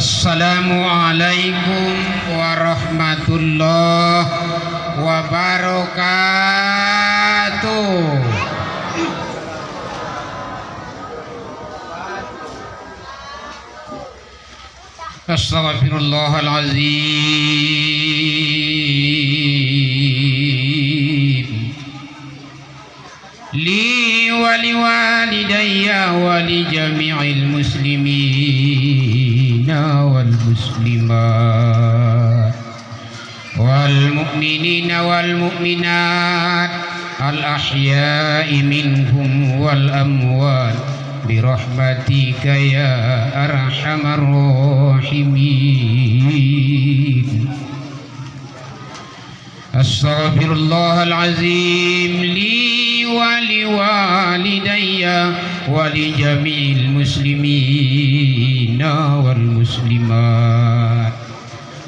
Assalamualaikum warahmatullahi wabarakatuh. Astaghfirullahalazim li wa liwalidayya wa li jami'il muslimina wal muslimat wal mu'minina wal mu'minat al ahya'i minhum wal amwat birahmatika ya arhamar rahimin. Astaghfirullahalazim li wa liwalidayya wa li jami'il muslimina wal muslimat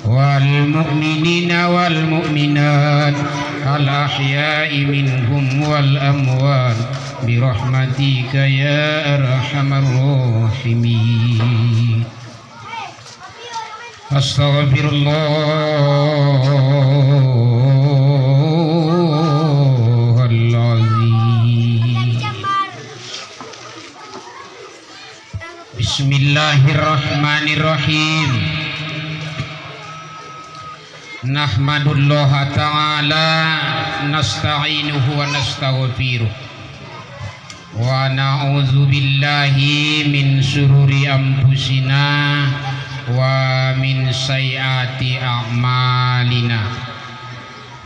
wal mu'minina wal mu'minat al ahya'i minhum wal amwat birahmatika ya arhamar rahimin. Astaghfirullahalazim. Bismillahirrahmanirrahim. Nahmadullaha ta'ala nasta'inuhu wa nastaghfiruh wa na'udzu billahi min syururi anfusina wa min sayyiati a'malina.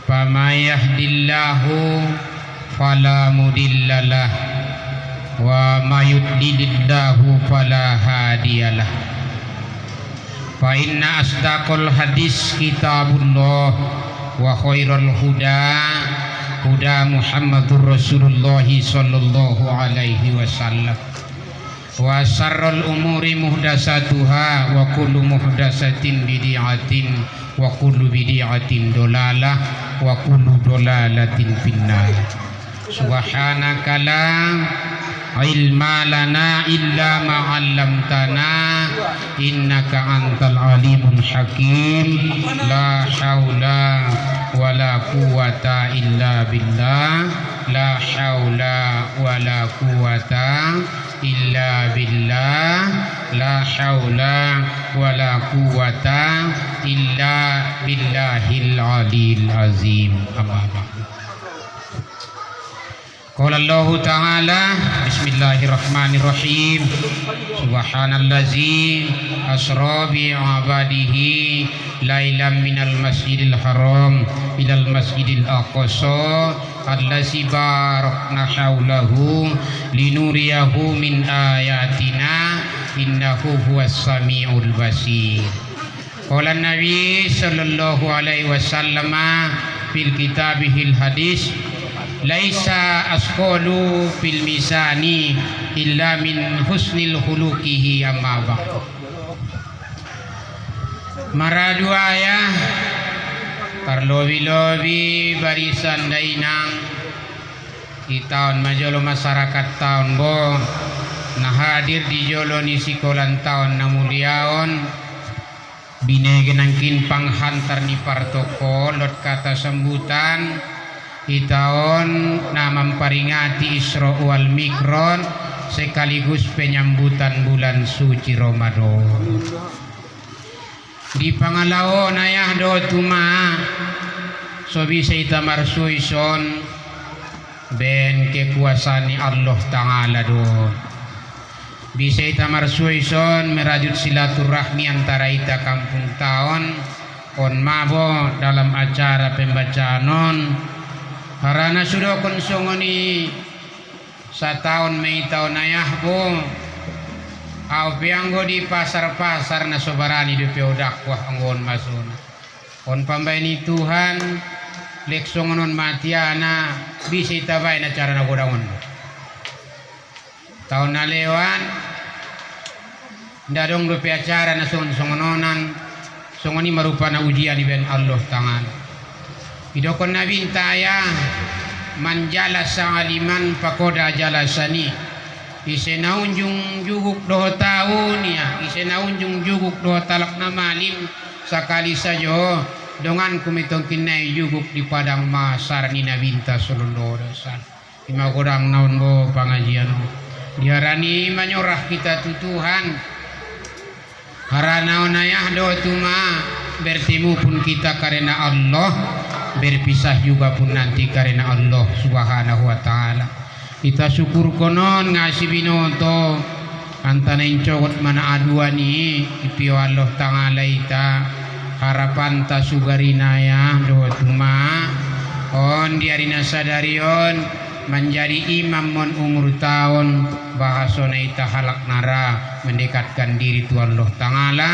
Faman yahdihillahu fala mudhillalah wa may yudlilillahu fala hadiyalah. Fa inna asdaqal hadis kitabullah wa khairal huda huda Muhammadur Rasulullah sallallahu alaihi wasallam wa syarrul umuri muhdatsatuha wa kullu muhdatsatin bid'atin wa kullu bid'atin dolalah wa kullu dolalatin finnar. Subhanaka la ilma lana illa ma 'allamtana innaka antal alimul hakim. La haula wala quwata illa billah. La haula wala quwata illa billah. La haula wala quwata illa billahil aliyil azim. Amma ba'du. Qala Allahu ta'ala bismillahirrahmanirrahim. Subhanallazi asra bi 'abadihi lailan minal masjidil haram ilal masjidil aqsa allazi barakna haulahu linuriyahu min ayatina innahu huwas samiul basir. Qala Nabi sallallahu alaihi wasallam fil kitabihil hadis laisa asqalu fil misani illa min husnil khuluqihi amma ba'd. Maradu ayah terlobi-lobi barisan dainang di tahun majolo masyarakat tahun bo nah hadir di jolo ni sikolan tahun namuliaon binegenangkin panghantar ni partoko lot kata sambutan itaon na memperingati Isra wal Mi'raj sekaligus penyambutan bulan suci Ramadan. Di pangalaon ayah do tuma so bisa ita marsuison ben kekuasaan Allah Ta'ala do. Bisa ita marsuison merajut silaturahmi antara ita kampung taon on mabo dalam acara pembacaan karena sudah konsongoni setahun Mei tahun ayah bo au pianggo di pasar-pasar na sobarani di dakwah anggon masuna on pambaini Tuhan lek songonon matiana bisa itabai na cara na godaon tahun na lewan ndadong do acara na songononan songoni marupana ujian ben Allah Ta'ala. Idokon Nabi taya manjala sa'aliman pakoda jalasani ise naunjung juguk 2 tahun ya, ise naunjung juguk 2 talak na malim sakali saja dengan kumitong kinay juguk di padang masar ni Nabinta sallallahu alaihi wasallam. Ima kurang naon bo pangajian diarani manyorah kita tutuhan harana onayah do tuma bertemu pun kita karena Allah, berpisah juga pun nanti karena Allah subhanahu wa ta'ala. Kita syukur konon ngasih binoto antara incokot mana aduani ipio Allah ta'ala ita harapan ta sugarinaya do tuma on diarina sadarion menjadi imam mon umur tahun bahasona ita halak nara mendekatkan diri tu Allah ta'ala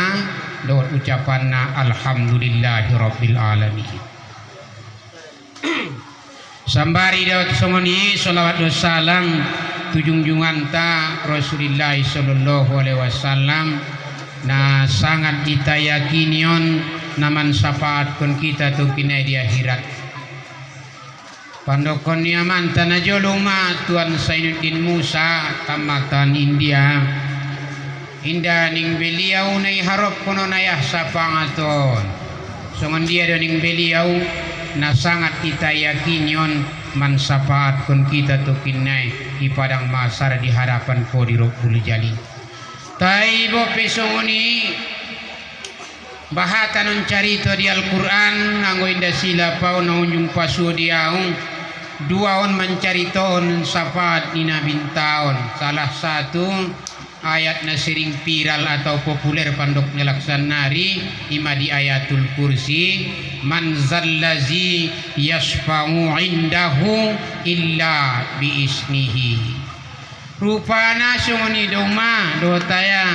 do ucapanna alhamdulillahi rabbil alamin. Sambari dawat songoni salawat wa salam tujungjungan ta Rasulullah sallallahu alaihi wasallam na sangat kita yakinion naman syafaat kun kita tu kini di akhirat. Pandokon niaman tanah joluma Tuan Sainuddin Musa tamatan India inda ning beliau nai harap kono nayah sapangaton songon dia do ning beliau na sangat kita yakinyon man syafaat kun kita tu kinai di padang masar di hadapan ko di Rabbul Jalil. Tai bo pesongoni bahatan carita di Al-Qur'an nganggo inda sila pau naunjung pasu diaung dua on mencariton syafaat Nina Bintaon. Salah satu ayat nasiring viral atau populer pandok nyelaksanari ima di ayatul kursi man zallazi yasfa'u indahu illa biisnihi. Rupana sungoni doma dotaya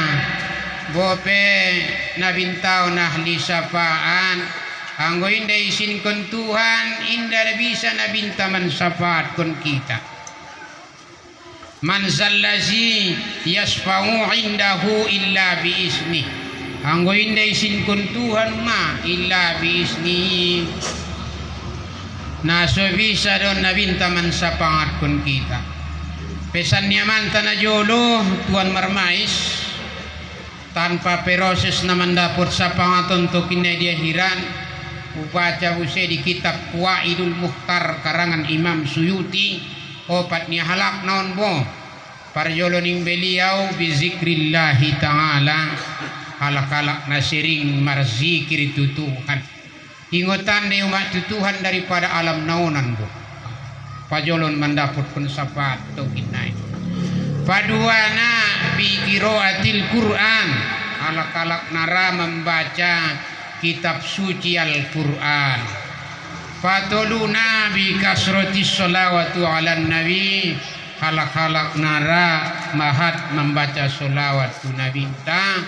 bope Nabintaon ahli syafaat anggo inda isin kon Tuhan inda bisa nabinta man syafaat kon kita. Man zallazi yasfa'u indahu illa biisnih. Anggo inda isin kon Tuhan ma illa biisnih. Naso bisa don nabinta man syafaat kon kita. Pesan nyaman tanah jolo Tuan Marmais tanpa proses naman dapat syafaat untuk kini dia hiran. Ubaca usai di kitab Qawaidul Mukhtar karangan Imam Suyuti opatnya halak naon bo parjoloning beliau bizikrillahi ta'ala halak-halak nasiring marzikir itu Tuhan ingotan de umat Tuhan daripada alam naonan bo pajolon mendaput pun syafaat tokinai paduana bi qiraatil Quran halak-halak nara membaca kitab suci Al-Quran. Fatoluna bi kasroti sholawatu ala nabi halak-halak nara mahat membaca sholawat nabi ta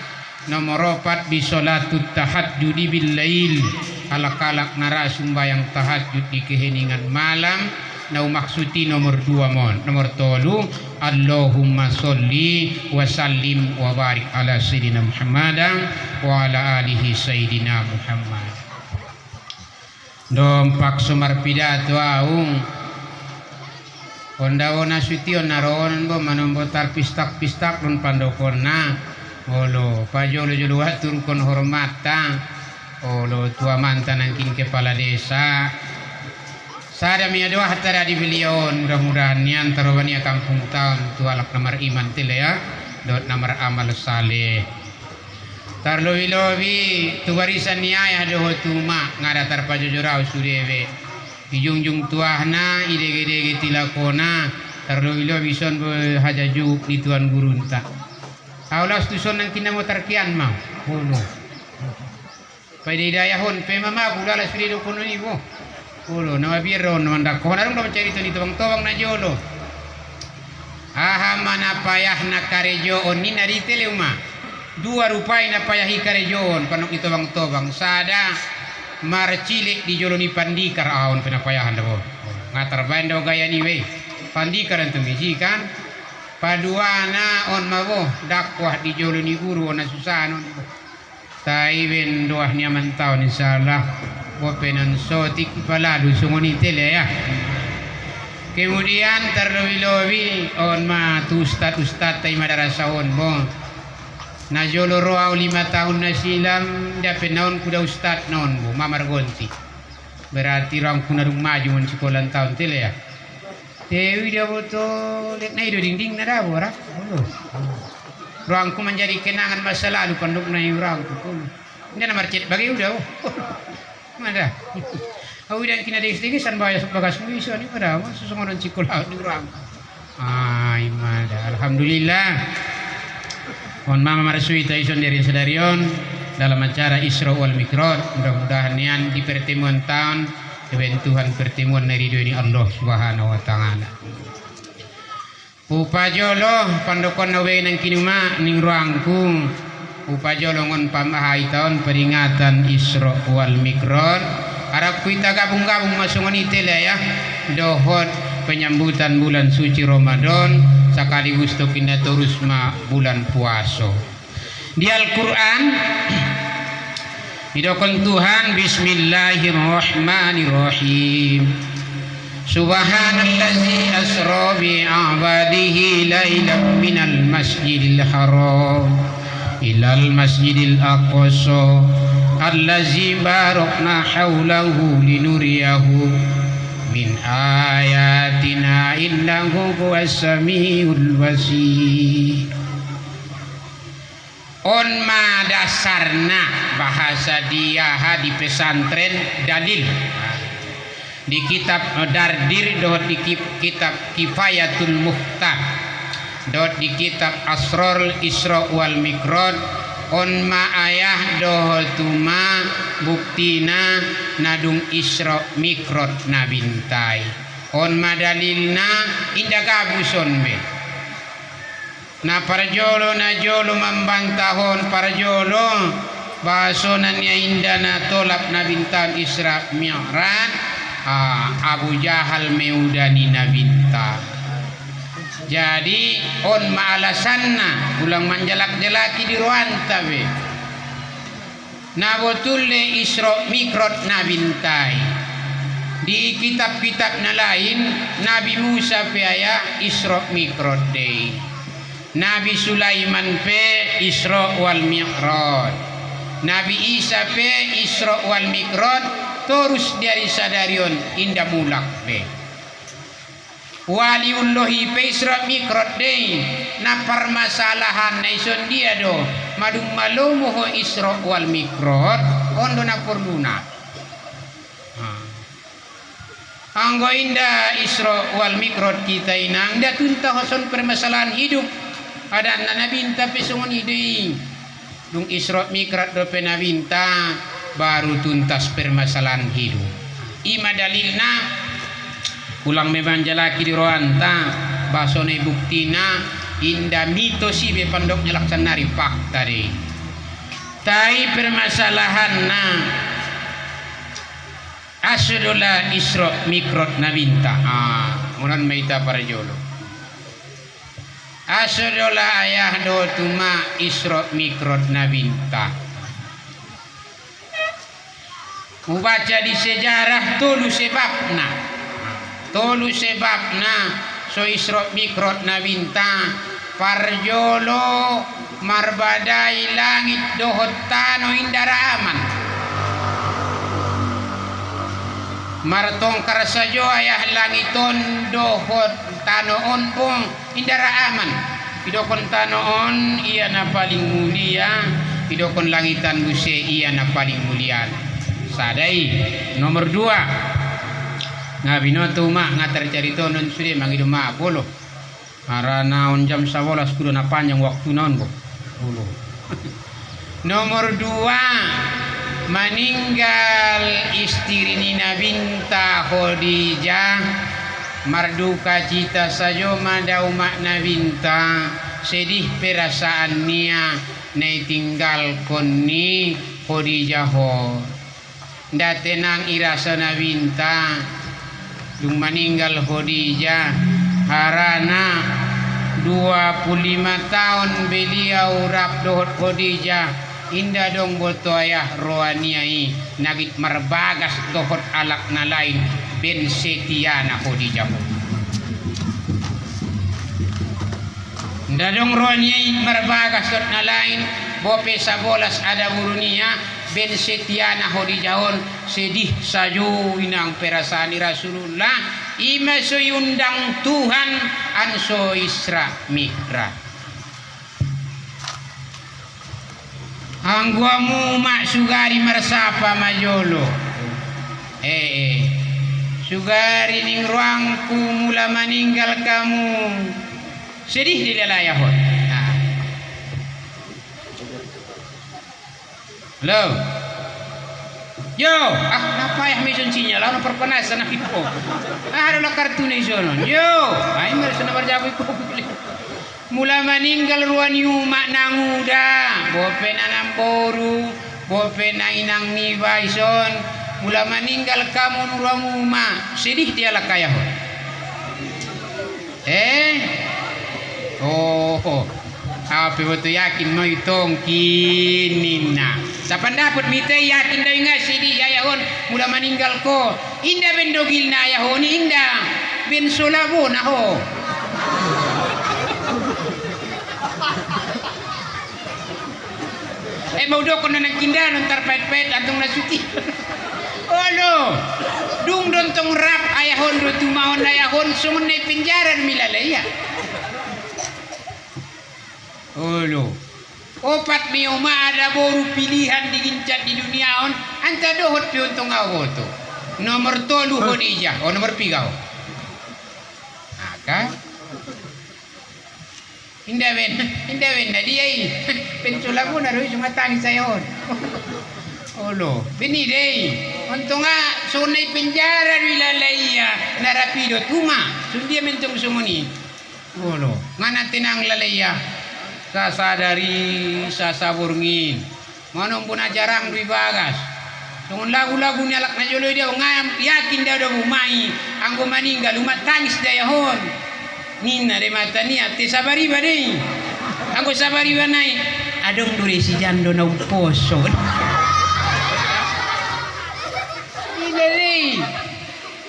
nomor 4 bi sholatut tahajjudi bil lail halak-halak nara sumbayang tahajud di keheningan malam nau maksudi nomor 2 mon nomor 3 Allahumma sholli wa sallim wa barik ala sayyidina Muhammadan wa ala alihi sayyidina Muhammad. Dompak sumar pidato aung ondawona sution naron bo manombo pistak lun pandokonna olo pajolo jolo atur kon hormata olo tua mantan angkin kepala desa. Sada mi doa hatara di beliau mudah-mudahan nian tarobania kampung tahun tu alak nomor iman tile ya dot nomor amal saleh tarlowi tu warisan niaya do tuma ngada tarpajojorau sudewe dijungjung tuahna ide-ide tilakona tarlowi son hajaju di tuan gurunta aulas tu son nang kinamo tarkian mau hono pai dayahon pe mama bulala surido kono ibo ulo nama biro nama konarum nama cerita ni tobang-tobang na jolo aha mana payah na karejo on ni nari teleuma 2 rupai na payah karejoon panok ni tobang-tobang sada marcilik di jolo ni pandikar aon penapayahan daw ngatar bayan daw gaya ni we pandikar antum biji kan paduana on mawo dakwah di jolo ni guru on susanon taiben doah nyaman taon insyaallah wapenan sotik paladu sungoni tele ya Kemudian terlebih-lebih on ma tu ustad tay madarasahon mo. Najolo roaw 5 tahun na silam dapat naon kuda ustad naon mo mamargonti. Berarti orang kuna dung maju mon sekolah tahun tile ya. Dewi dia betul lek na ido dinding na daw ora. Ruangku menjadi kenangan masa lalu penduk na orang tu. Ini nama chat bagi udah. Mana? Udah kena dikit-dikitan bagas muiso ni pada sesuatu sekolah ni orang. Imada. Alhamdulillah. Mohon mama marsui taison dari sedarion dalam acara Isra wal Mikraj. Mudah-mudahan yang di pertemuan tahun kebentuhan pertemuan dari ini Allah Subhanahu wa taala. Upajolo pandokon nawe nang kinuma ning ruangku. Upajolo ngon pamahai tahun peringatan Isra wal Mikraj. Harap kita gabung-gabung masuk itela ya. Dohot penyambutan bulan suci Ramadan sekaligus tokinda terus bulan puasa. Di Al-Qur'an didokon Tuhan bismillahirrahmanirrahim. Subhanallazi asra bi 'abadihi lailan minal masjidil haram ilal masjidil aqsa allazi barakna haulahu linuriyahu min ayatina innahu huwas samiul basir. On ma dasarna bahasa dia di pesantren dalil di kitab Dardir dot di kitab Kifayatul Muhtaj dot di kitab Asrarul Isra wal Mikraj on ma ayah dohotuma buktina nadung Isra Mikraj nabintai on ma dalilna indah gabuson be na parjolo na jolo membantahon parjolo bahasonannya indah na tolap nabintan Isra Mi'raj Abu Jahal meudani nabinta. Jadi on ma alasanna ulang manjalak-jalaki di ruanta be na botulle Isra Mikraj nabintai di kitab-kitab na lain Nabi Musa pe aya Isra Mikraj dei Nabi Sulaiman pe Isra wal Mi'raj Nabi Isa pe Isra wal Mikraj terus dari sadarion indah mulak be waliullahi pe Isra Mikraj dei na permasalahan na ison dia do madung malumu ho Isra wal Mikraj ondo na perluna anggo indah Isra wal Mikraj kita inang da tunta hoson permasalahan hidup ada na nabinta pe sungon idei dung Isra Mikraj do pe nabinta baru tuntas permasalahan hidup. Ima dalilna ulang memanjalaki di roanta basone buktina inda mitosi be pandok nyalaksanari fakta de tai permasalahanna asdola Isra Mikraj nabinta munan meita para jolo asdola ayah do tuma Isra Mikraj nabinta membaca di sejarah tolu sebabna so Isra Mikraj nabinta parjolo marbadai langit dohot tano indara aman martongkar sajo ayah langiton dohot tano on pong indara aman idokon tano on iya na paling mulia idokon langitan buse iya na paling mulia sadai nomor 2 ngabinoto mak ngatar carito non sude mangido ma bolo arana on jam 11 kudu na panjang waktu naon bo bolo nomor 2 meninggal istri ni nabinta Khadijah marduka cita sajo madau mak nabinta sedih perasaan nia nei tinggal konni Khadijah ho nda tenang irasa nabinta dung meninggal Khadijah harana 25 tahun beliau rap dohot Khadijah indah dong boto ayah roaniai nagit marbagas dohot alak na lain ben setiana Khadijah Dadong ronyai marbagas dot na lain bope sa bolas ada burunia ben setiana hodi jahon sedih sajo inang perasaan Rasulullah ima soyundang Tuhan anso Isra Mi'raj angguamu mak sugari marsapa majolo sugari ning ruangku mula meninggal kamu sedih di dalayahon. Halo. Yo, napa ya mission sinyal lawan perpanasan aku. Ada kartu ni sono. Yo, ai mer sana berjabu ko. Mula meninggal ruani umak nanguda, bopen anam boru, bopen inang ni baison. Mula meninggal kamu nuruang umak, sedih dia lakayahon. Apa betul yakin mau itong kinina. Sa pendapat mite yakin daw nga sidi yayahon mula meninggal ko. Inda bendogil na yahon inda ben sulabo na ho. Mau do ko na nagkinda nung tarpet-pet atong nasuti. Olo, dung dontong rap ayahon do tumahon ayahon sumun na penjara milalaya. Olo, opat mi uma ada boru pilihan digincat di dunia on anta dohot pi untong awoto. Nomor 3 Khadijah, nomor 3. Aka? Indah ben na dia ini. Pencula pun harus sumatang sayon. Olo, bini deh. Untong sunai penjara wilalaya narapido tuma. Sundia mentong sumuni. Olo, ngana tenang lalaya. Sasadari sasaburngin manong pun jarang dui bagas sungun lagu-lagu nyalak na jolo dia ngayam yakin dia udah bumai anggo meninggal umat tangis dayahon nina de mata ni ati sabari badai anggo sabari banai adong duri si jando na poso ilali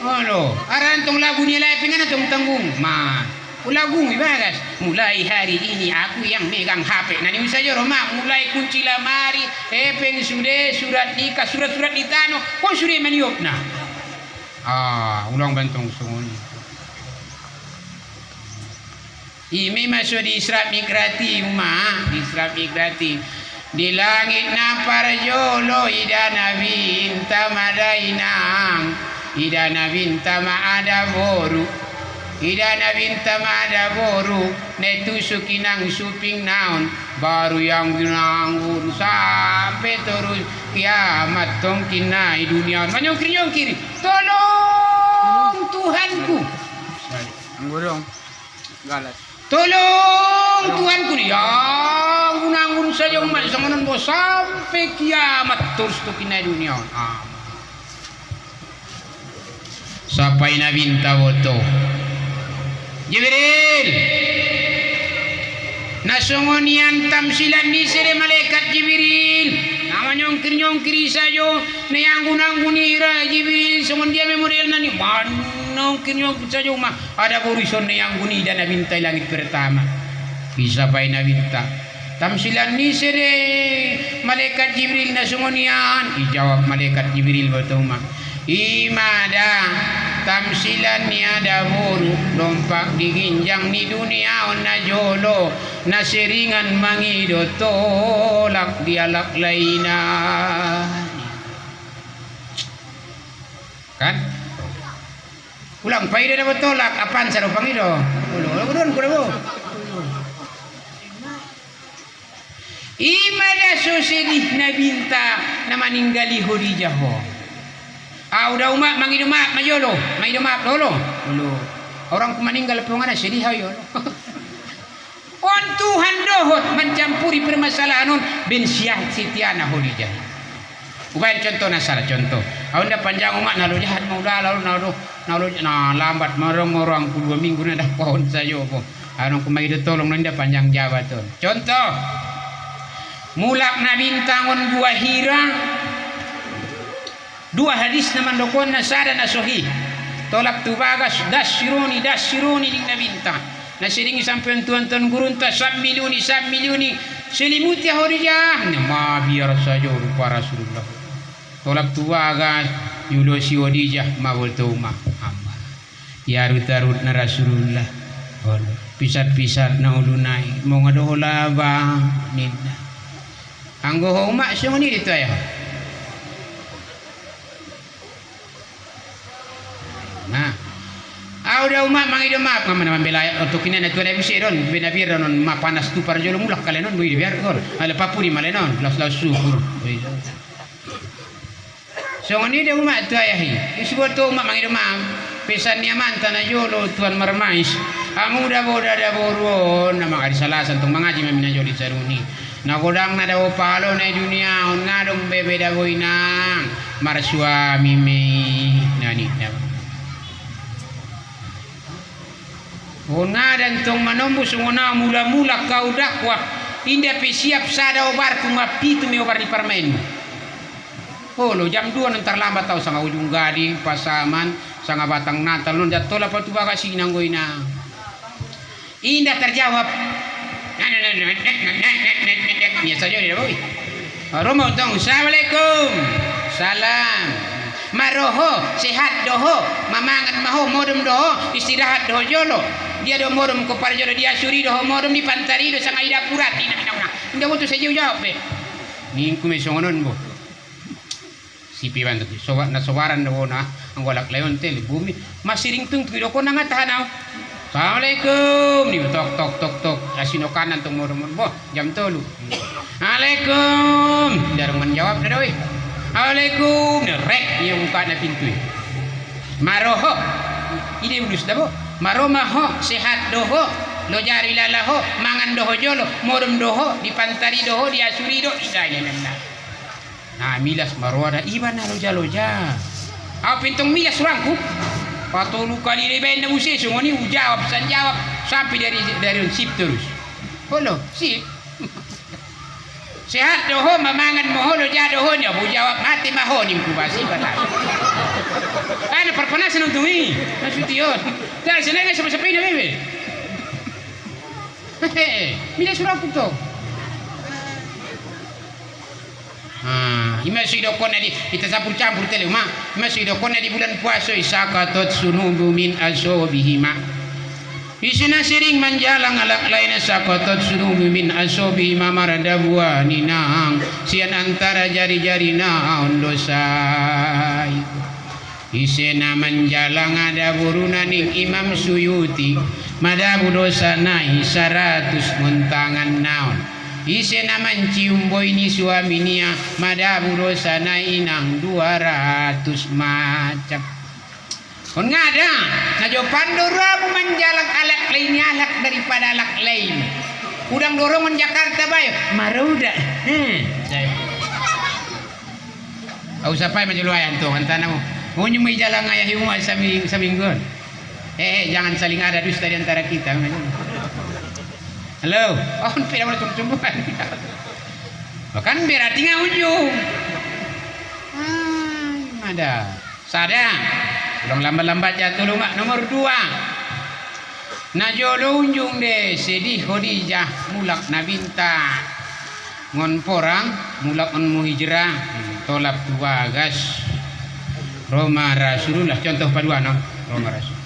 ono arantong lagu nilai pengen atong tanggung ma ulagung ibagas mulai hari ini aku yang megang HP nani saja Roma mulai kunci lamari hepeng surat nikah surat-surat ditano kon sudah maniopna ulang bantong sungun imi masuk di Isra Mi'raj di Isra Mi'raj di langit na parjolo idana binta ada boru idana binta ada boru netusukinang suping naon baru yang ginanggun sampai terus kiamat tong kinai dunia manyongkir tolong Tuhanku anggurong galas tolong Tuhanku nih yang gunanggun saja umat sangonon bos sampai kiamat terus tuh kinai dunia sampai nabinta woto Jibril nasongonian tamsilan di sere malaikat Jibril nama nyongkir sajo ne anggun-angguni Jibril songon dia memorial nani nyongkir sajo mah ada borison ne angguni dan bintai langit pertama bisa paina binta tamsilan ni sere malaikat Jibril nasongonian dijawab malaikat Jibril batuma imada tamsilan ni ada buruk lompak diginjang ni dunia na jolo na seringan mangido tolak dialak laina kan ulang paida dapat tolak apaan sarupang itu ulang imada sosedih na binta na maninggali Khadijah udah umat mangido maaf majolo mangido maaf lolo orang meninggal pengana sedih ayo on Tuhan dohot mencampuri permasalahan on ben syah sitiana Khadijah ubain contoh nasara contoh anda panjang umat nalu jahat mau lalu lambat marong 2 minggu na dah pohon sayo po anong kumagido tolong nanda panjang Jawa ton contoh mulak na bintangon buah hirang 2 hadis naman dokon na sada na sohi tolak tubagas dasyiruni ning nabinta nasiringi sampai tuan-tuan gurunta sambiliuni selimuti horijah nama biar saja rupa Rasulullah tolak tua agas yulo si wadijah mawal tauma amma ya rutarut na Rasulullah pisat-pisat na ulunai mau ngadohola bang nina anggo umak siya ni dito ya nah udah umat mangido maaf ngaman naman belaya untuk ini na tuwa na bisi ron binabir ron mapanas tu para jolo mulak kalenon bui biar kon ala papuri malenon laus syukur so ngani de umat tu ayahi isibot tu umat mangido maaf pesan niaman tanah jolo tuan marmais amuda boda da boron na makadi salasan tung mangaji mamina joli saruni na godang na daw palo na dunia on ngadong bebe da boinang marsua mimi nani na dan tong manombo sungona mula-mula kau dakwah indah siap sada obar kumapi tu me obar di parmen. Lo jam 2 nanti lambat tau sanga ujung gadi pasaman sanga batang natal non jatola patu bagasi nanggoina. Indah terjawab. Ya saja dia boy. Romo tong assalamualaikum. Salam. Maroho sehat doho mamangan maho modem doho istirahat doho jolo dia do modem ko par jolo dia suri doho modem di pantari do sang aida purat indah butuh saya jawab be ni kume songonon bo sipi bantu sobat na sobaran do na anggolak leon tel bumi masiring tung do ko nanga tahanau assalamualaikum ni tok asino kanan tung modem bo jam 3 alaikum darung menjawab dah doi Assalamualaikum rek yang buka na pintu maroho ini ulus dabo maromaho sehat doho lo jari lalaho mangan doho jolo modem doho dipantari doho diasuri do idaya nah milas marwada ibana loja pintung milas rangku patulu kali leben na musi sungoni ujawab san jawab sampai dari sip terus holo sip sehat doho mamangan moho lo jadoho nya bu jawab mati maho nim kubasi batas ana perpanasan untuk ini nasution dah senega sepi na bebe mila surah puto imasi dokon di kita campur tele ma imasi dokon di bulan puasa isakatot sunubu min asobihima isina sering menjalang alak lain sakotot suruh min asobi mamarada buah ninang sian antara jari-jari naon dosa isina menjalang ada burunaning Imam Suyuti madabu dosa nahi 100 muntangan naon isina mencium boy ni suaminya madabu dosa nahi nang 200 macam kon ngada najo pandora menjalak alak lain alak daripada alak lain udang dorongan Jakarta bayo maruda au sapai majeluayan tuh antana mo munyo may jalang ayah hiumal saminggon jangan saling ada dusta di antara kita halo pila mo tumtumbukan kan berarti nga ujung ada sadang ulang lambat-lambat jatuh lumak nomor 2 najolo unjung de sedih Khadijah mulak nabinta ngon porang mulak on muhijrah tolak tua gas Roma Rasulullah contoh paduan Roma Rasul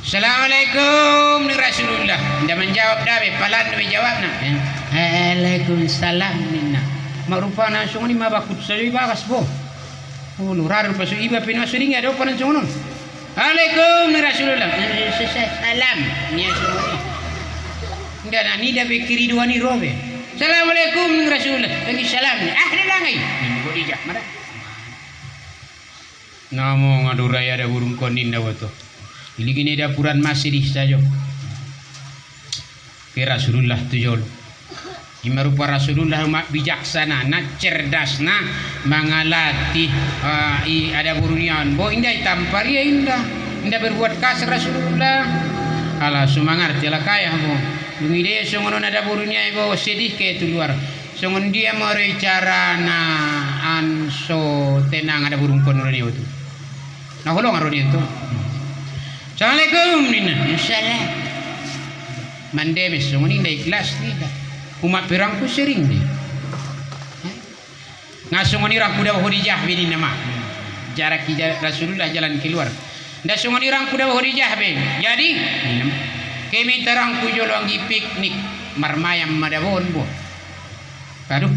assalamualaikum ni Rasulullah indah menjawab dabe palan dabe jawab na waalaikumsalam minna marupana sung ni mabakut sa bagas bo lurar pasu iba pinasuring ada panan sungon alaikum Rasulullah salam ni sungon nda nani da bekiri dua ni robe assalamualaikum Rasulullah lagi salam ahli langai ni Khadijah mara namo ngaduraya ada burung konin da wato ini gini dapuran masih saja ke Rasulullah tujol Imarupa Rasulullah mak bijaksana na cerdas na mangalati ada burunian bo indah tampar ya indah berbuat kasar Rasulullah ala sumangar tela kaya bo dungi dia songon ada burunia bo sedih ke tu luar songon dia mari carana anso tenang ada burung kon radio tu nah holong radio tu assalamualaikum nina salam mandemes sunguni na ikhlas nida umat pirang ku sering ni ngasunguni rang kuda Khadijah bini nama jarak Rasulullah jalan keluar nda sunguni rang kuda Khadijah ben jadi kami terang ku jolong piknik marmayam madabon bo aduh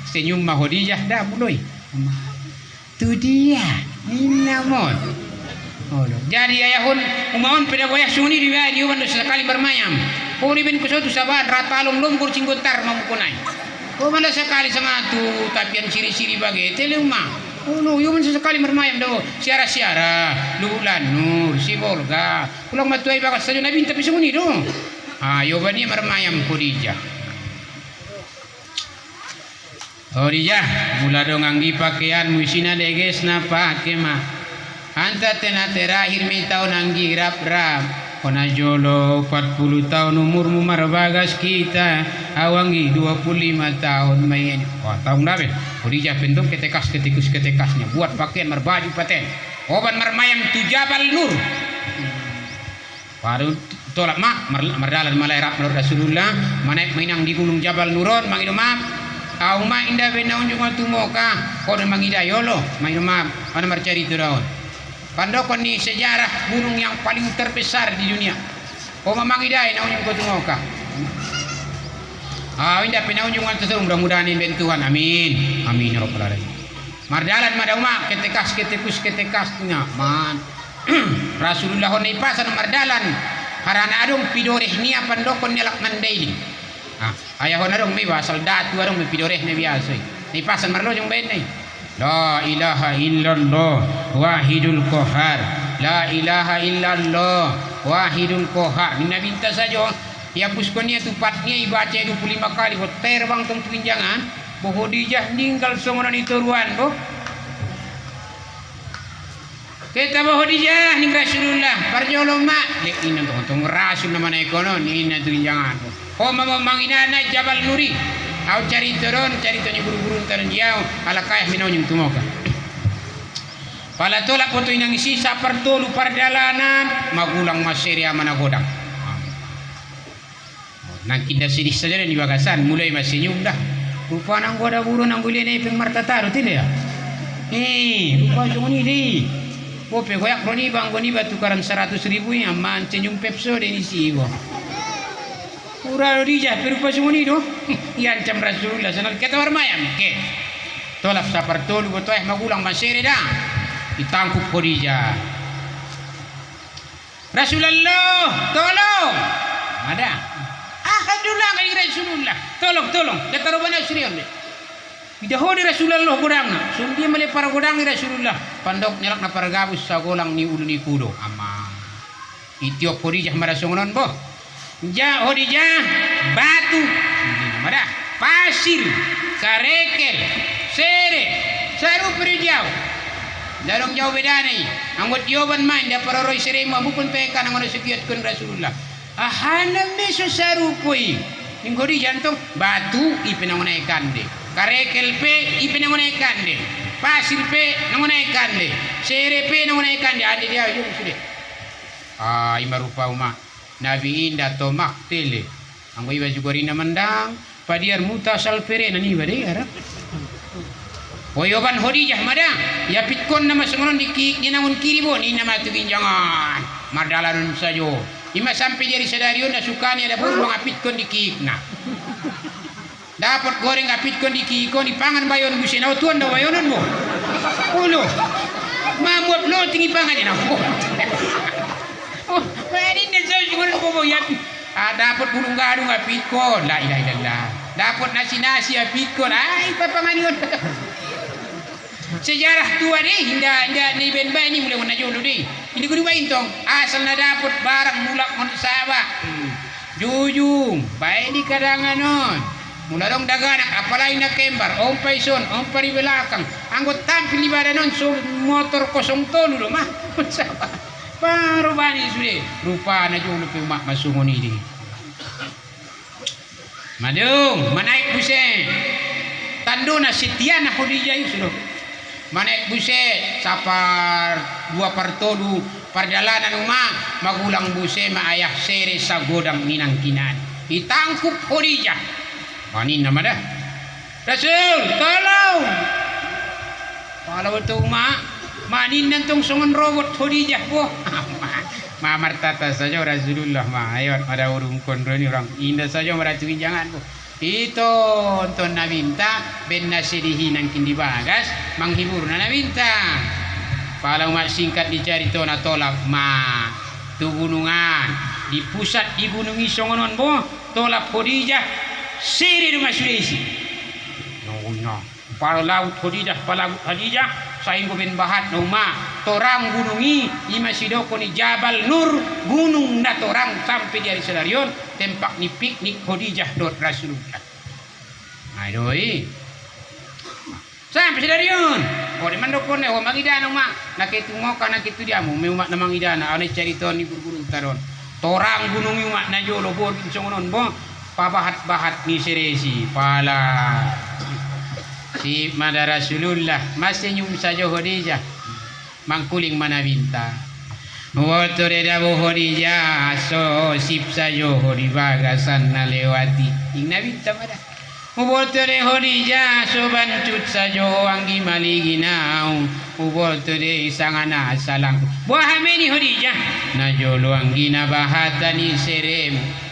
senyum mah Khadijah dah mulai tu dia nina mon jadi ayahun umaon pada goyah suni di uman sekali bermayam puri bin kusutu saban ratalum lumkur cingguntar mamukunai mana sekali sangatu tapian ciri-ciri bagai telema uman sesekali bermayam dah siara-siara lulan nur si Volga pulang matuai bagas saja nabi tapi suni dong ayo bani bermayam Khadijah Khadijah mula dong anggi pakaian musina deges na pake mah anta tena terakhir mi tahun anggi rap-rap kona jolo 40 tahun umurmu marbagas kita awangi 25 tahun main tahun dah ben Khadijah bentuk ketekasnya buat pakaian merbaju paten oban marmayam tu Jabal Nur baru tolak mak merdalan malai rap Nur Rasulullah manaik mainang di gunung Jabal Nuron mangido maaf au ma inda bena unjung tumoka kode mangida yolo mangido maaf ana marcari turaon pandokon ni sejarah gunung yang paling terbesar di dunia. Oh memang idai na unjung kotungoka. Indah pina unjungan tersebut mudah-mudahan bentuan amin. Amin ya rabbal alamin. Mardalan madauma ketekas-ketekasnya man. Rasulullah honi pasan mardalan harana adung pidoreh nia pandokon nyelak mandaili. Ayah hon adung mi basal datu adung mi pidoreh ne biasa. Ni pasan marlo jung ben ni. La ilaha illallah wahidul qahar. La ilaha illallah wahidul qahar. Nabi minta saja ya puskonia tupatnya ibaca 25 kali buat terbang tong tunjangan bo Khadijah ninggal songonan itu ruan bo. Kita bo Khadijah ning Rasulullah parjolo mak lek ina tong rasul namanya kono ina tunjangan. Oh mama manginana Jabal Nuri. Au cari turun, cari tanya guru-guru taran jauh, ala kaya minau nyung tumoka. Pala tolak foto inang isi sapar tolu pardalanan, magulang masiri amana godang. Nang kinda sidih saja di bagasan, mulai masih nyum dah. Rupa nang goda buru nang guli ni peng martataru tidak ya? Rupa cuma ni di. Bope koyak roni bang goni batu karan 100.000 yang man senyum pepso deni si ibu. Ura Khadijah berupa sumuni do yan cam Rasulullah sanal kita warmayam ke tolak sapar tolu botoh magulang masere dah ditangkup Khadijah Rasulullah tolong ada alhamdulillah ngai Rasulullah tolong kita robana serius deh tidak hodi Rasulullah godang sun dia mele para godang Rasulullah pandok nyelak na para gabus sagolang ni uluni kudo ama itiop Khadijah marasongonon boh Khadijah batu mana pasir karekel sere saru perjau darong jauh beda nih anggot yoban main da paroroi serema bukun pekan angon sekiat kun Rasulullah ahana meso saru koi ning Khadijah tong batu ipenangona ikande karekel pe ipenangona ikande pasir pe nangona ikande sere pe nangona ikande ade dia yo sude imarupa uma Nabi indah tomak tele anggo iba juga rina mandang padiar muta salpere nani bade ara oyoban Khadijah mada ya pitkon nama sengonon dikik ni namun kiri bon ini nama tu ginjangan mardalan sajo ima sampai jadi sadarion na sukani ada burung apitkon dikik na dapat goreng apitkon dikik kon dipangan bayon busen au tuan da bayonan mo ulo mamut lo tinggi pangan na Pwede na sa siguro po yan. Dapat bulong gado nga pitkon. La ilaha illallah. Dapat nasi-nasi pitkon. Ay, papanganiyon. Sejarah tua deh. Hindi ni Ben Bay ni mulai menajulu deh. Hindi ko dibayin tong. Asal na dapat barang mulak mon sahabat. Jujung. Baik di kadangan non. Mula dong daganak. Apalagi na kembar. Ompay son. Ompay di belakang. Anggot tampil di badan non. So motor kosong tolu loh mah. Sahabat. Baru bani sudah rupa na julu pe mak masungon ini madung manaik busen tandona setia na Khadijah sudah manek buse sapar dua partodu perjalanan rumah magulang buse ma ayah sere sagodang ninang kinan ditangkup Khadijah panin nama dah Rasul tolong kalau itu manin nantong songon robot Khadijah po mamar tata saja Rasulullah ayat ada urung kondro ni orang indah saja meracuni jangan po itu untuk nabinta ben nasirihi nang kindi bagas menghibur nabinta kalau mak singkat dicari tona tolak tu gunungan di pusat di gunung isongonon bo tolak Khadijah siri rumah Sulawesi no para laut Khadijah saing ben bahat noma torang gunungi imasidoko ni Jabal Nur gunung na torang sampai di Selarion tempat ni piknik Khadijah dot Rasulullah aidoi sampai Selarion di mandokon ne mangidana ma nakitungo kana kitu dia mo may umat na mangidana anay carito ni guru taron torang gunungi umat na jolo bor insongonon bo pabahat-bahat ni seresi pala si mada Rasulullah masih nyum saja Khadijah mangkuling mana binta waktu reda bo Khadijah so sip saja Khadibagasan na lewati ingna binta mada waktu re Khadijah so bancut saja anggi maliginau waktu re sangana salang buah meni Khadijah na jolo anggi na bahatani seremu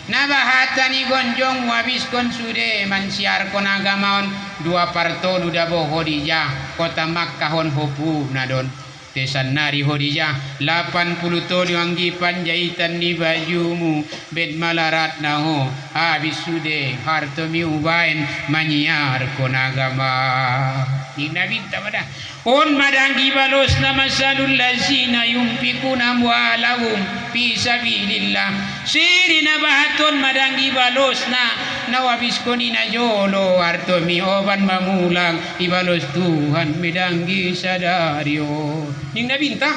nabahatani gonjong wabis kon sude mansiar kon agamaon dua parto duda bo Khadijah kota Makkahon hopu nadon tesan nari Khadijah 80 tonu anggi panjaitan ni bajumu bed malarat naho habis sude harto mi ubain manyiar kon agama ni nabi tamada on madangi balos nama salul lazina yumpikuna amwalahum fi sabilillah sirina bahaton madangi balos na nawabis koni na jolo harto mi oban mamulang ibalos Tuhan medangi sadario ning nabinta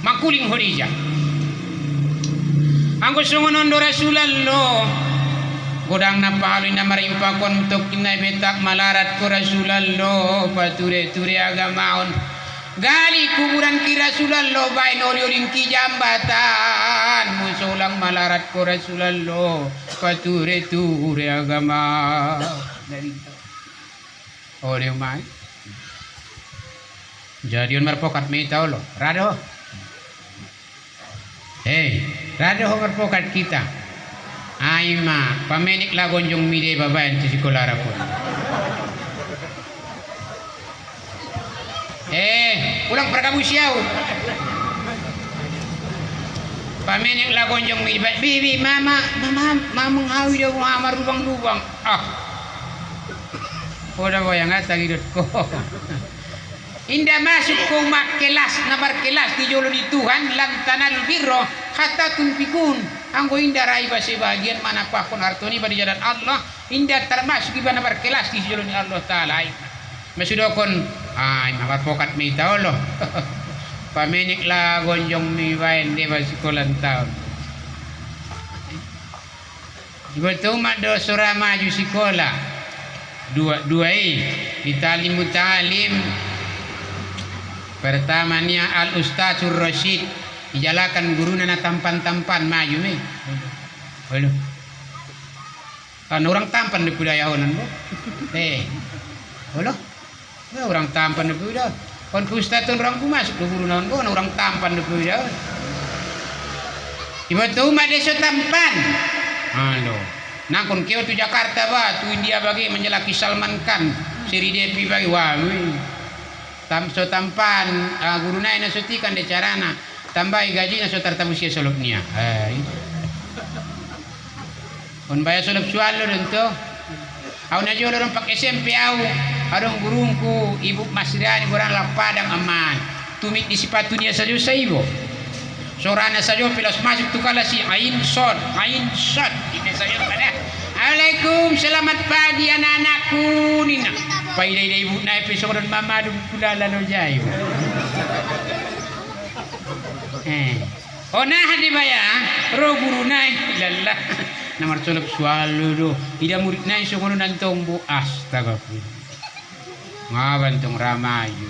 makuling Khadijah anggo sungonon do Rasulullah godang napaloy na marimpakon tok kinay betak malarat ko Rasulullah pature-ture agamaon gali kuburan ki Rasulullah bain oli-oling ki jambatan musulang malarat ko Rasulullah pature-ture agama oli umay jadion marpokat may tao lo rado rado marpokat kita ay ma pamenik lagon yung mide babayan si Sikolara po ulang perkabusiaw pamenik lagon yung mide bibi mama menghawi daw mga marubang-lubang udah boyang tagidot ko indah masuk ko kelas na barkelas di jolo di Tuhan lang tanal birro hatta tunfikun anggo indah rai basi bagian mana pakon hartoni pada jalan Allah indah termasuk ibana barkelas di jolo ni Allah taala masudokon ay mabarpokat mi taolo pamenik la gonjong mi bain de basi kolan taon betul mak do surah maju sekolah dua di talim mutalim pertamanya al Ustazur Rasyid dijalakan guru na tampan-tampan maju me. Halo. Kan orang tampan di budaya honan bo. Halo. Orang tampan di budaya. Kon ustazun orang ku masuk di guru naon bo orang tampan di budaya. Iba tu ma deso tampan. Halo. Nakon keo tu Jakarta ba tu India bagi menjelaki Salman Khan, Sri Devi bagi wah. So tampan guru na ina sutikan de carana tambai gaji na so tartabusia solopnya on baya solop sualo dento au na jolo ron pak SMP au adong gurungku ibu Masriani kurang lapadang aman tumit di sepatu dia saja saibo sorana saja pilas masuk tu kala si ain shot ini saja pada Assalamualaikum selamat pagi anak-anakku nina paidai ibu na episode mama dum kula lalo jayo nah di baya ro guru nai lalla namar colok sualo do ida murid nai songono nan tombo astagfirullah ngawan tong ramayu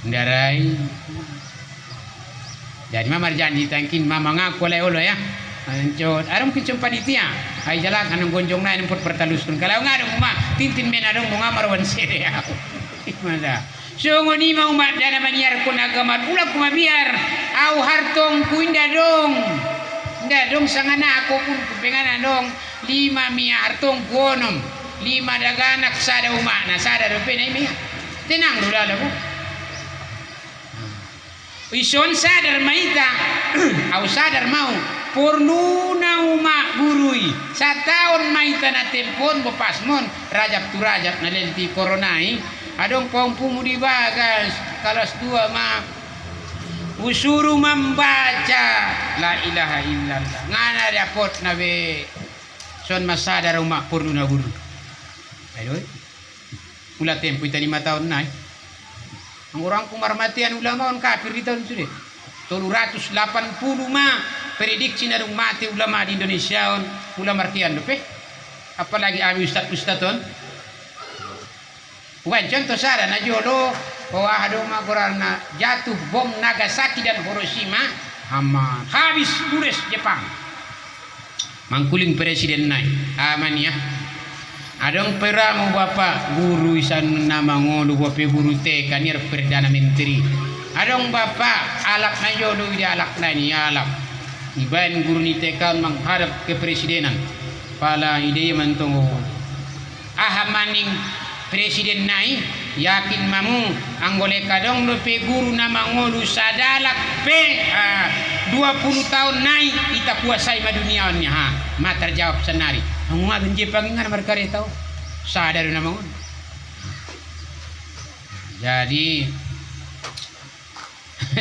ndarai jadi mama janji tangkin mama ngaku oleh ulo ya ancot arum kicum panitia ay jalan anong gonjong na import pertaluskun kalau ngadong uma tintin men adong bunga marwan sere aku mana sungo ni mau mat dana maniar kun agama ulah kuma biar au hartong kuinda dong ndadong sangana aku pun kupengana dong 5 mia hartong kuonom 5 daganak sada uma na sada rupiah na imi tenang dulu lah bu ison sadar maita au sadar mau purnuna uma gurui sataon maita na telepon bopasmon rajab tu rajab na lenti koronai adong pompumu di bagas kalas 2 ma usuru membaca la ilaha illallah ngana dapat nabe son masadar uma purnuna guru ayo ulah tempo itu 5 tahun naik ang orang kumarmatian ulama on kafir di tahun sudah 380 mah prediksi narung mati ulama di Indonesia on ulama martian dope apalagi ami ustaz on bukan contoh sada na jolo oh adoma korana jatuh bom Nagasaki dan Hiroshima aman habis lures Jepang mangkuling presiden naik aman ya adong peramu bapak guru isan nama ngolu bapak guru TK nir perdana menteri adong bapak alak na jodoh di alak na ni alak iban guru ni TK menghadap kepresidenan pala ide mantong ahamaning presiden nai yakin mamu anggole kadong lope guru nama ngolu sadalak pe 20 tahun naik kita kuasai dunia ha ma terjawab senari ngua benje pangingan merkare tahu sadar nama ngolu jadi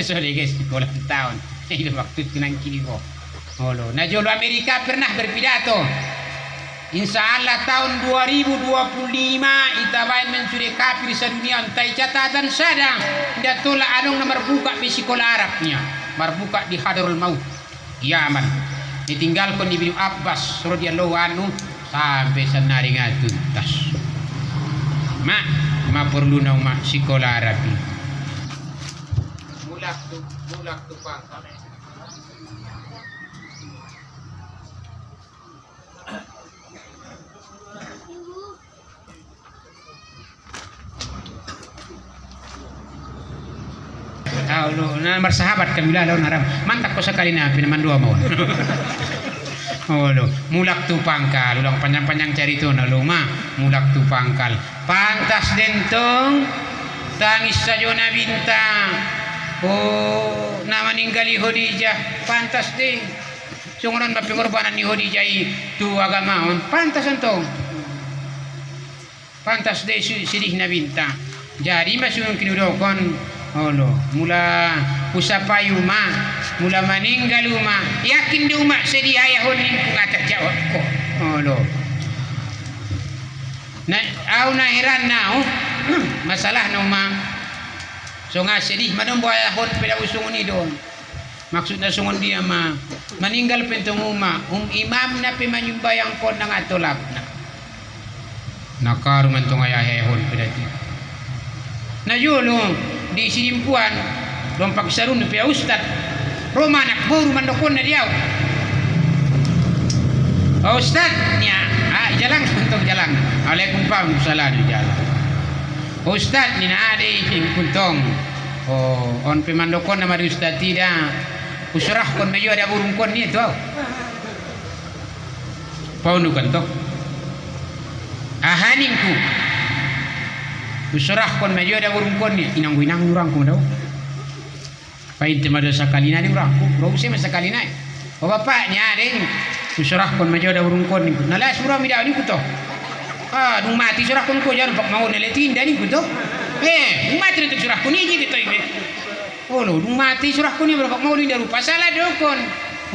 sorry guys 10 tahun itu waktu kenang kini kok ngolu nah jolo Amerika pernah berpidato Insya Allah tahun 2025 kita bain mencuri kafir sedunia antai catatan sadang dia tolak adong nomor buka di sekolah Arabnya marbuka di Hadarul Maut Yaman ditinggalkan di Ibnu Abbas radhiyallahu anhu sampai senari ngatuntas ma perlu nama sekolah Arab mulak tu pangkal nah bersahabat kami lah lawan haram mantak ko sekali na pinaman 2 mau mulak tu pangkal ulang panjang-panjang cari tu na luma mulak tu pangkal pantas dentong tangis sajona bintang nama ninggali Khadijah pantas deh sunguran bapi korbanan ni Khadijah tu agamaon pantas entong pantas deh sidih na bintang jadi masuk kinudokon mula usapayu mula meninggal yakin di umat sedih ayahun lingkung atas jawab kok nah au na heran nau masalah nama so sedih madon bo ayahun pada usung ni don maksudnya sungun dia meninggal pentong imam na pe manyumbayang kon nang atolak nakar mantong ayahun pada ti na yulong di sinimpuan lompak sarun pia ustad Roma anak baru mandokon na dia ustad nya jalan kuntong jalan Waalaikumsalam jalan ustad ni na ade kuntong on pe mandokon na mari ustad tidak usurah kon meyo ada burung kon ni tu paunu kan to ahaningku usurah kon mejo ada burung kon ni inang urang ko daw paint mado sakali na ni urang ko bro se sakali na o bapak nya ding usurah kon mejo ada burung kon ni nala surah mi daw ni ko to dung mati surah kon ko jar pak mau nele tinda ni ko to dung mati untuk surah kon ni gitu ibe dung mati surah kon ni pak mau ni daru pasala dokon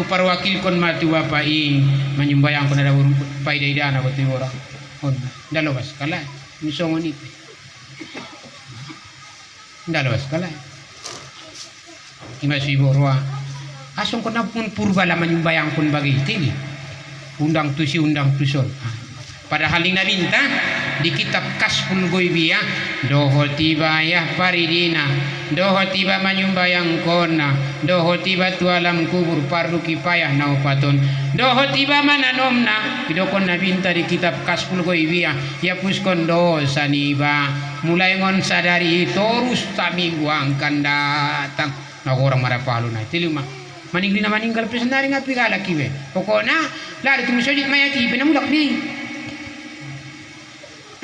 uparwakil kon mati bapak menyumbayang kon ada burung pai daidana ko ti orang dalo bas kala misongon ni Ndalos kala ima si borwa asong ko na pun purba la manyumbayang kun bagi tini undang tusi undang tusol padahal ning nabinta di kitab Kasful Ghaibiyah doho tiba ya paridina doho tiba manyumbayang kona doho tiba tu alam kubur pardu kipayah naupaton doho tiba mananomna bidokon nabinta di kitab Kasful Ghaibiyah ya puskon dosa niba mulai ngon sadari torus taminggu angkan datang na orang marapalu na tilima maningli na maninggal pesendari ngapi galaki we pokoknya lari tumusojit mayati penamulak ni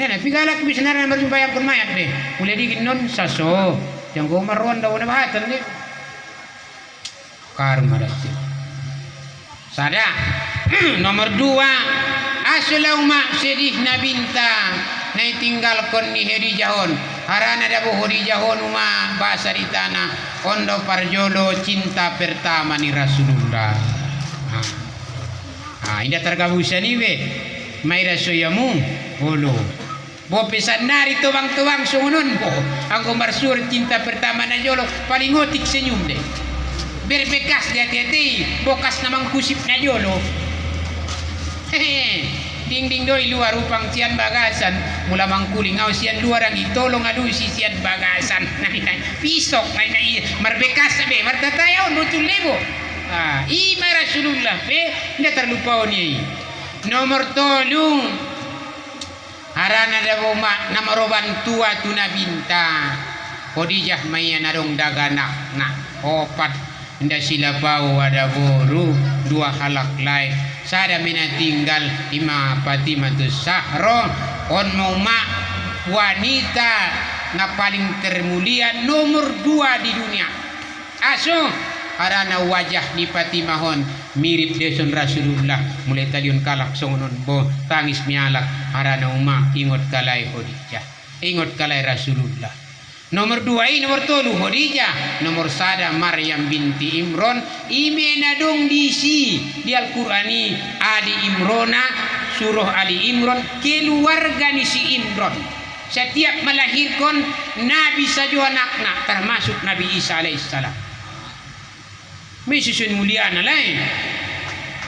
na pigalak bisa na berjumpa kun mayat be mulai di non saso yang go maron daw na bahatan ni karma dati sada nomor 2 aslauma sedih nabinta na tinggal kon ni heri jahon harana dabu heri jahon uma bahasa di tanah ondo parjolo cinta pertama ni Rasulullah indah tergabusan ni be may rasoyamu holo bo pesanari tuwang-tuwang sungunon po ang kumarsur cinta pertama na jolo paling ngotik senyum deh berbekas di hati-hati bokas namang kusip na jolo hehe ding ding doi luar upang sian bagasan mula mangkuling aw sian luar ang itolong adu si sian bagasan pisok nai marbekas be martatayaw nutul lebo ima Rasulullah be nda terlupa ni nomor 3 harana da boma namaroban tua tuna binta Khadijah maya narong daganak na opat inda sila bau ada boru 2 halak lai sada mina tinggal ima Fatimahtus Zahra on ma wanita na paling termulia nomor 2 di dunia aso harana wajah di Fatimahon mirip deson Rasulullah mulai talion kalak songonon bo tangis mialak harana uma ingot kalai Khadijah ingot kalai Rasulullah nomor 2 ini nomor 3 Khadijah nomor sada Maryam binti Imron imena dong disi di Al-Qur'ani adi Imrona surah Ali Imron keluarga ni si Imron setiap melahirkan Nabi saja anakna termasuk Nabi Isa alaihissalam Misusun mulia na lain.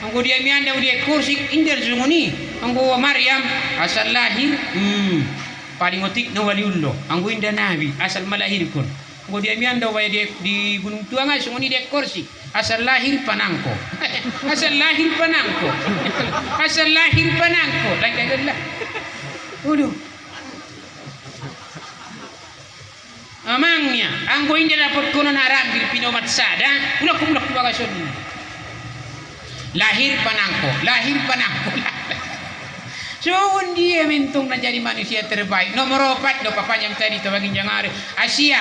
Anggo dia mianda dia kursi indel sunguni. Anggo Maryam asal lahir paling otik na waliullah. Anggo inda nabi asal malahir kun. Anggo dia mianda way dia di Gunung Tuangan sunguni dia kursi asal lahir panangko. Asal lahir panangko. Asal lahir panangko. Lah. Waduh. Amangnya, anggo inda dapat kono naram di pinomat sada, ulak bagason. Lahir panangko. So dia mentong na jadi manusia terbaik. Nomor 4 do papanyam tadi to bagin jangare. Asia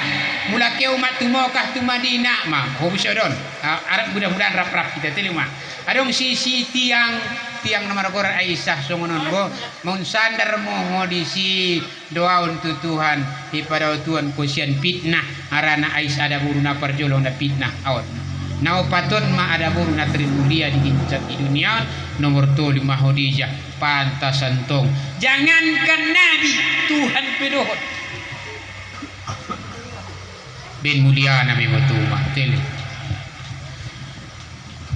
mula ke umat tu Makkah tu Madinah ma. Hobusodon. Arab mudah-mudahan rap-rap kita terima. Adong sisi tiang nomor Quran Aisyah songonon bo mun sandar moho disi doa untuk Tuhan pada Tuhan kusian fitnah arana Aisyah ada buruna parjolong na fitnah awat nau patun ma ada buruna trimulia di dunia nomor 5 Khadijah pantas santong jangankan Nabi Tuhan pedohot ben mulia Nabi Mutuma tele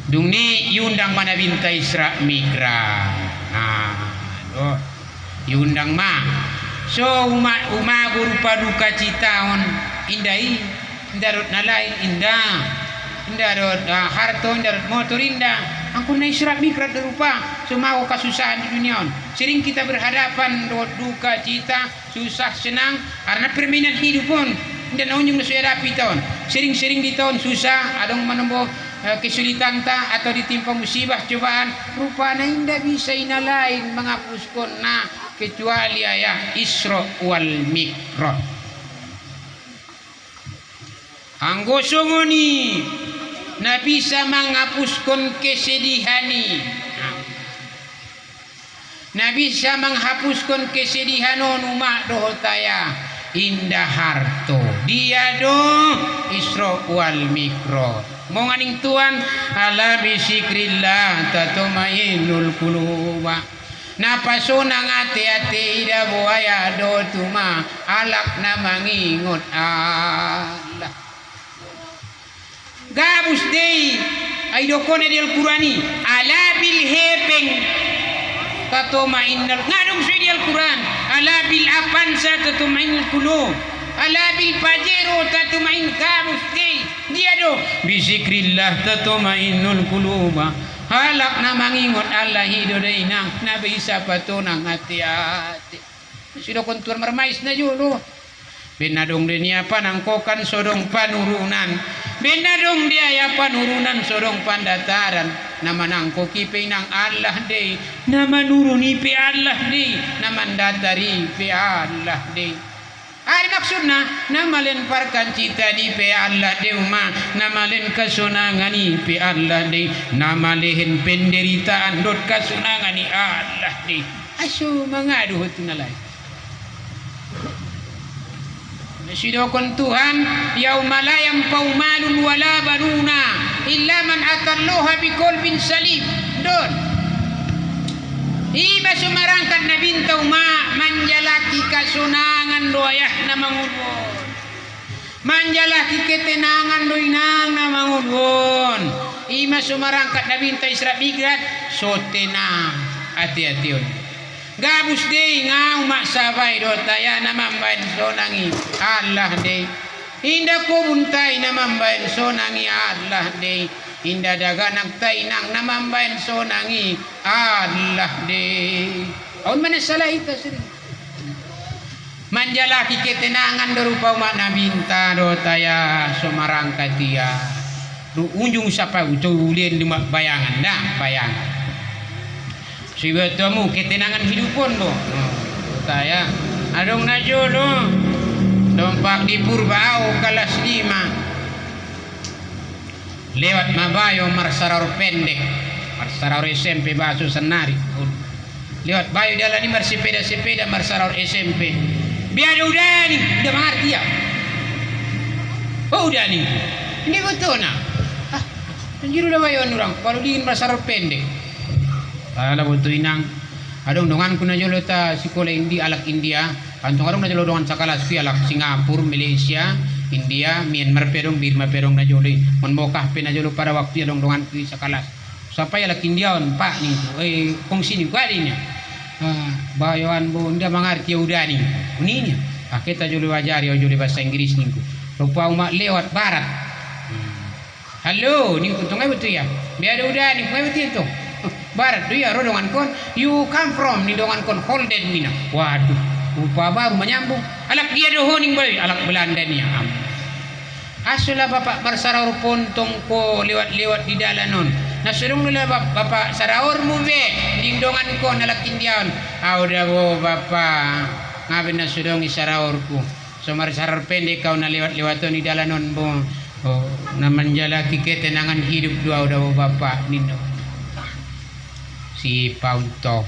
dung ni yundang mana binta Isra Mikra yundang ma so uma guru paduka citaon indai indarut nalai indarut harto indarut motor indah angkun na Isra Mikra derupa semau kasusahan di dunia sering kita berhadapan duka cita susah senang karena permainan hidup pun dan unjung sudah hadapi tahun sering-sering di tahun susah adong menempuh kesulitan atau ditimpa musibah cobaan rupanya indah bisa inalain menghapuskan kecuali ayah Isra wal Mikraj anggo songoni na bisa menghapuskan kesedihani na bisa menghapuskan kesedihan umat dohotaya indah harto dia do Isra wal Mikraj monganing Tuhan ala bisikrillah tatumainul quluba napasuna ngate-ate ida buaya do tuma alak na mangingot Allah gabus dei ay dokone di Al-Qurani ala bil hepeng tatumainul ngadung di Al-Quran ala bil afansa tatmain qulub, ala bil fajiru tatmain kabus dia do bisikrillah tatmainul qulub. Halak na mangingot Allah hido dainang na bisa patunang hati-hati. Sudah kontur mermais na julo. Benadong dia panangkokan sodong panurunan. Benadong dia ya panurunan sodong pandataran. Nama nangko kipe nang Allah de. Nama nuruni pe Allah de. Nama datari pe Allah de. Ari maksudna nama len parkan cita di pe Allah de uma. Nama len kesunangan ni pe Allah de. Nama lehen penderitaan dot kesunangan ni Allah de. Asu mangadu tunalai. Sidokon Tuhan yauma la yanfa'u malun wala banuna illa man atallaha biqalbin salim. Don iba sumarangkat na bintaw manjalaki kasunangan doyah na mangudwon, manjalaki ketenangan doinang na mangudwon. Ima sumarangkat na bintaw isra bigrat so tenang hati-hati. Gabus de ngau maksabay do taya namambayan sonangi Allah de. Inda ko buntay namambayan sonangi Allah de. Inda daganak tay nang namambayan sonangi Allah de. Aun mana salah itu sering. Manjalaki ketenangan do rupa umat nabinta do taya somarang katia. Du unjung sapa ulien lima bayangan dah bayangan. Si bertemu ketenangan hidup pun lo. Saya adong najo lo. Dompak di Purbau kelas 5. Lewat Mabayo marsarau pendek. Marsarau SMP Basu Senari. Lewat Bayo jalan ini bersepeda-sepeda marsarau SMP. Biar udah nih, udah mengerti ya. Oh udah nih. Ini betul nah. Anjir udah Bayo orang. Kalau dingin marsarau pendek. Ala butuh inang adong dongan kuna jolo ta sekolah alak India kantong adong na jolo dongan sakalas pi alak Singapura, Malaysia, India, Myanmar pedong Birma pedong na jolo mon mokah pe na jolo para waktu adong dongan pi sakalas sampai alak India on pak ni kong sini kalinya bayoan bo nda mangarti udah ni uninya kita jolo ajari jolo bahasa Inggris ningku rupa umat lewat barat halo ningku tungai betul ya biar udah ni tungai betul itu barat dia rodongan kon you come from ni dongan kon Holden mina waduh rupa baru menyambung alak dia dohoning boy alak Belanda ni asula bapak bersaraur pontong ko lewat di dalanon nasurung nula bapak saraur mu be ding dongan kon alak Indian udah bo bapak ngaben nasurung isaraurku somar sarar pendek kau na lewat di dalanon bo na manjalaki ketenangan hidup dua udah bo bapak nindo si Pauto.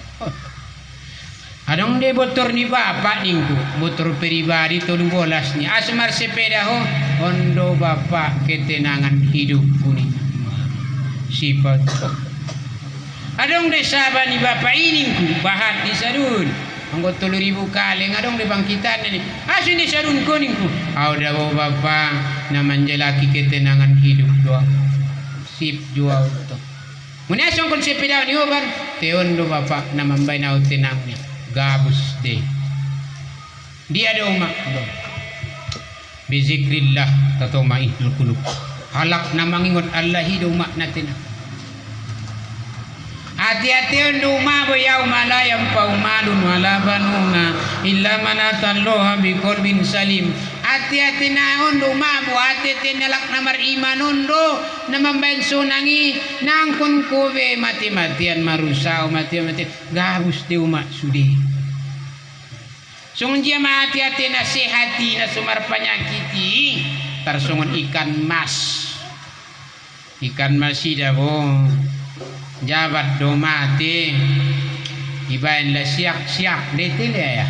Adong de motor ni bapak ningku, motor pribadi 13 ni. Asmar sepeda ho, ondo bapak ketenangan hidup kuni. Si Pauto. Adong de saban ni bapak iningku, bahat di sarun. Anggo 3.000 kaleng adong de bangkitan ni. Asin di sarun kuningku. Udah bapak na manjalaki ketenangan hidup doang. Sip jual to. Munasong kon sepeda ni oban teon do bapak na mambay na utinangnya gabus de dia do umak do bizikrillah tatma'innul qulub halak na mangingot Allah hido umak natin hati-hati do umak bo yauma la yanfa'u malun wala banuna illa man atallaha biqalbin salim hati-hati na ondo mabu hati-hati nalak namar iman ondo namambayan sunangi nangkon kowe mati-matian marusau mati-matian gabus di umat sudi sungun dia hati-hati na sehati na sumar penyakiti tersungun ikan mas idabo jabat do mati ibain la siak detile ya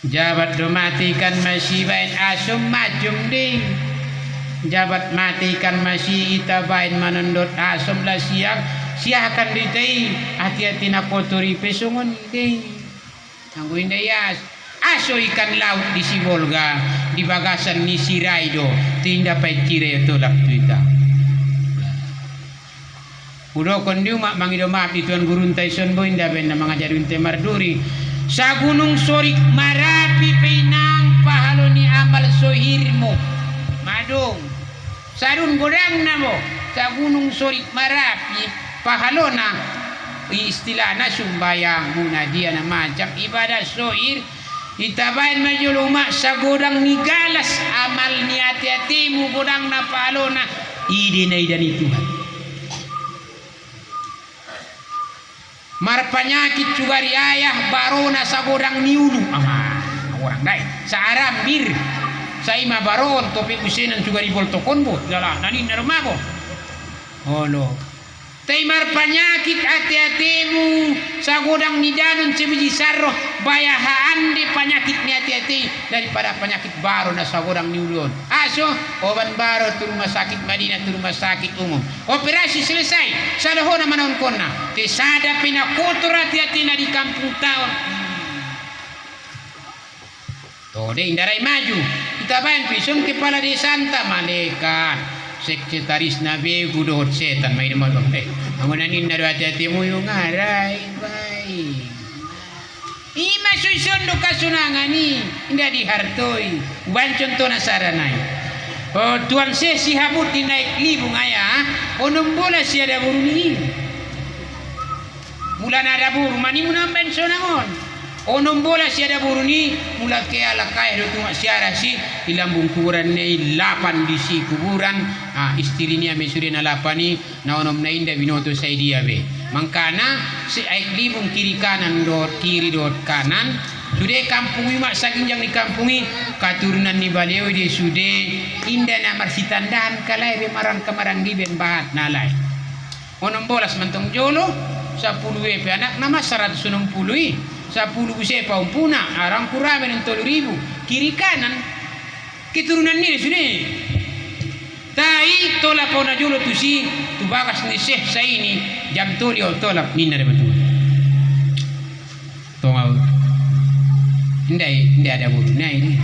jabat do matikan masih bain asum majum ding jabat matikan masih itabain manendot asum la siakan ditai hati-hati na kotori pesungon ding anggo indayas aso ikan laut di Sibolga di bagasan ni Siraido tinda pai cire tolak tuita Udo kondiu mak mangido maaf di tuan gurun Tyson boy inda ben mangajarin temar duri sa gunung Sorik Marapi pinang pahaloni amal sohirmu madung sarun godang namo sa gunung Sorik Marapi pahalona istilahna sumbayang munadia na macam ibadah sohir itabain majuluma sa godang nigalas amal ni hati-hatimu godang na pahalona ide na idani Tuhan. Mar penyakit cugari ayah barona sa godang niulu orang dai sa arambir sa ima baron topi usinan cugari boltokon bo dala nani narmago oh no taimar penyakit hati-hatimu sa godang nidanon sebiji sarro bayahaan di penyakit ni hati-hati daripada penyakit baru na sa godang niulun aso oban baru tu rumah sakit Madinah tu rumah sakit umum operasi selesai sadahona manaon konna te sada pina kotor hati-hati na di kampung taon to de indarai maju kita bayan pison kepala desa anta malaikat sekretaris nabi gudot setan may naman angunanin na hati-hati mo yung aray bay ima susun do kasunangan ni hindi dihartoy bancon to na saranay o tuan si habut dinaik libong aya onong bola siya da buruni mula na da buru mani mo na bensonangon onong bola siya da buruni mula kaya lakay do tuma siya si ilang bungkuran ni lapan di si kuburan istri niya mesuri na lapani na onom na inda binoto sa idia be mangkana si aik libong kiri kanan dot kiri dot kanan sude kampungi mak saginjang di kampungi katurunan ni baliau di sude inda na marsitandahan kalai be marang kamarang di ben bahat nalai onom bolas mentong jolo 10 pe anak nama 160 10 busi paumpuna arang kurame ng 3,000 kiri kanan keturunan ni sudah tai tolak pau na julo tu si tu bagas ni Syekh sa ini jam tolio tolak minna de betul tongau ndai ada buru nai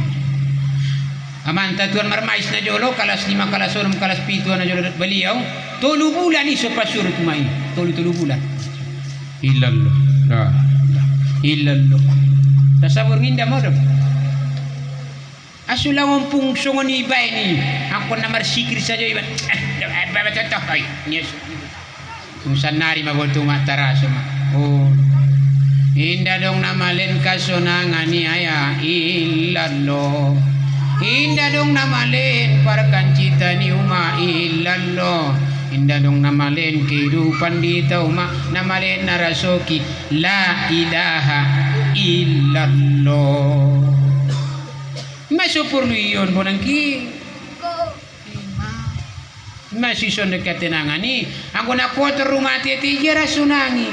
amanta tuan marmais na jolo kalas 5 kalas 6 kalas 7 na jolo beliau 3 bulan iso pasur tumai 3 bulan illallah tasawur ninda modem asulang ompung songon ibay ni ako na marsikir saja iban contoh ay kung sanari mabolto mataraso oh inda dong namalen kasonangan ni aya illallah inda dong namalen parakan cita ni uma illallah inda dong namalen kehidupan di tauma namalen narasoki la ilaha illallah masupur luyon bonangki masih son dekat tenangan ni aku nak kotor rumah tiati jara sunangi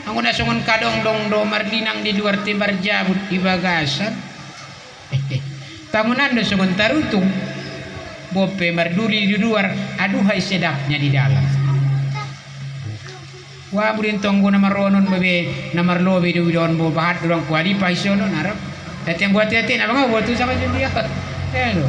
aku nak songon kadong dong do mardinang di luar timbar jabut di bagasan tamunan do songon tarutung bope marduli di luar aduhai sedapnya di dalam wah burin tonggo namar ronon babe namar lobe di widon bo bahat durang kuali paisono narap datang buat hati na mga buat tu sama dia hello